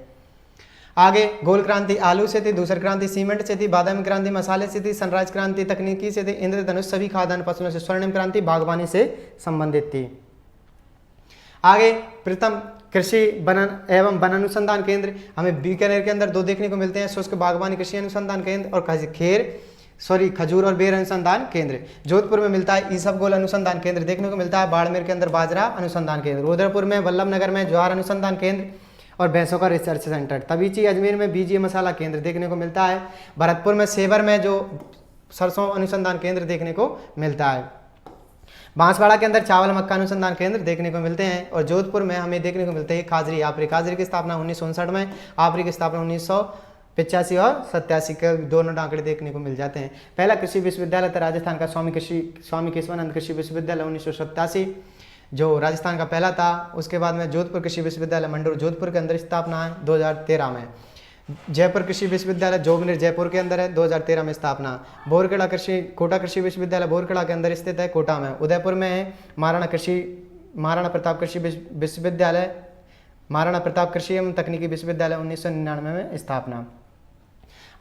आगे गोल क्रांति आलू से थी, दूसरी क्रांति सीमेंट से थी, बादामी क्रांति मसाले से थी, सनराइज क्रांति तकनीकी से थी, इंद्रधनुष सभी खाद्यान्न फसलों से, स्वर्णिम क्रांति बागवानी से संबंधित थी। आगे प्रथम कृषि एवं वन अनुसंधान केंद्र हमें बीकानेर के अंदर 2 देखने को मिलते हैं, शुष्क बागवानी कृषि अनुसंधान केंद्र और खजूर और बेर अनुसंधान केंद्र। जोधपुर में मिलता है ईसबगोल अनुसंधान केंद्र देखने को मिलता है, बाड़मेर के अंदर बाजरा अनुसंधान केंद्र, रुद्रपुर में वल्लभनगर में ज्वार अनुसंधान केंद्र और भैंसों का रिसर्च सेंटर, तबीची अजमेर में बीजीय मसाला केंद्र देखने को मिलता है, भरतपुर में सेवर में जो सरसों अनुसंधान केंद्र देखने को मिलता है, बांसवाड़ा के अंदर चावल मक्का अनुसंधान केंद्र देखने को मिलते हैं और जोधपुर में हमें देखने को मिलते हैं खाजरी आपरी। खाजरी की स्थापना 1959 में, आपरी की स्थापना 1985 और 87 के दोनों आंकड़े देखने को मिल जाते हैं। पहला कृषि विश्वविद्यालय था राजस्थान का स्वामी केशवानंद कृषि विश्वविद्यालय 1987 जो राजस्थान का पहला था। उसके बाद में जोधपुर कृषि विश्वविद्यालय मंडोर जोधपुर के अंदर स्थापना है 2013 में। जयपुर कृषि विश्वविद्यालय जोबनेर जयपुर के अंदर है, 2013 में स्थापना। कोटा कृषि विश्वविद्यालय बोरखेड़ा के अंदर स्थित है, कोटा में। उदयपुर में है महाराणा प्रताप कृषि विश्वविद्यालय, महाराणा प्रताप कृषि एवं तकनीकी विश्वविद्यालय 1999 में स्थापना।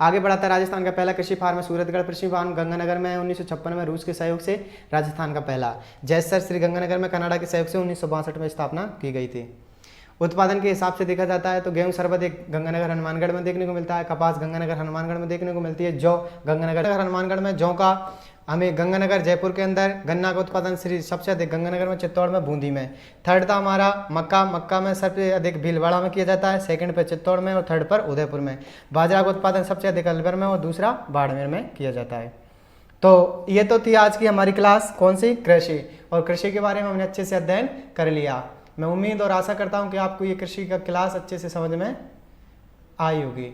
आगे बढ़ाता है, राजस्थान का पहला कृषि फार्म सूरतगढ़ कृषि फार्म गंगानगर में 1956 में रूस के सहयोग से राजस्थान का पहला। जैसर श्री गंगानगर में कनाडा के सहयोग से 1962 में स्थापना की गई थी। उत्पादन के हिसाब से देखा जाता है तो गेहूं सर्वाधिक गंगानगर हनुमानगढ़ में देखने को मिलता है, कपास गंगानगर हनुमानगढ़ में देखने को मिलती है, जौ गंगानगर हनुमानगढ़ में, जौ का हमें गंगानगर जयपुर के अंदर, गन्ना का उत्पादन सबसे अधिक गंगानगर में, चित्तौड़ में, बूंदी में। थर्ड था हमारा मक्का में सबसे अधिक भीलवाड़ा में किया जाता है, सेकंड पर चित्तौड़ में और थर्ड पर उदयपुर में। बाजरा का उत्पादन सबसे अधिक अलवर में और दूसरा बाड़मेर में किया जाता है। तो ये तो थी आज की हमारी क्लास, कौन सी, कृषि। और कृषि के बारे में हमने अच्छे से अध्ययन कर लिया। मैं उम्मीद और आशा करता हूँ कि आपको ये कृषि का क्लास अच्छे से समझ में आई होगी।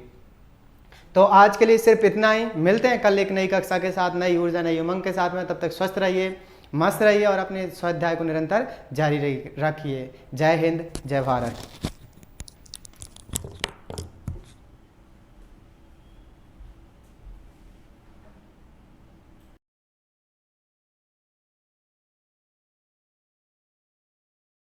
तो आज के लिए सिर्फ इतना ही। मिलते हैं कल एक नई कक्षा के साथ, नई ऊर्जा नई उमंग के साथ में। तब तक स्वस्थ रहिए, मस्त रहिए और अपने स्वाध्याय को निरंतर जारी रखिए। जय हिंद, जय भारत।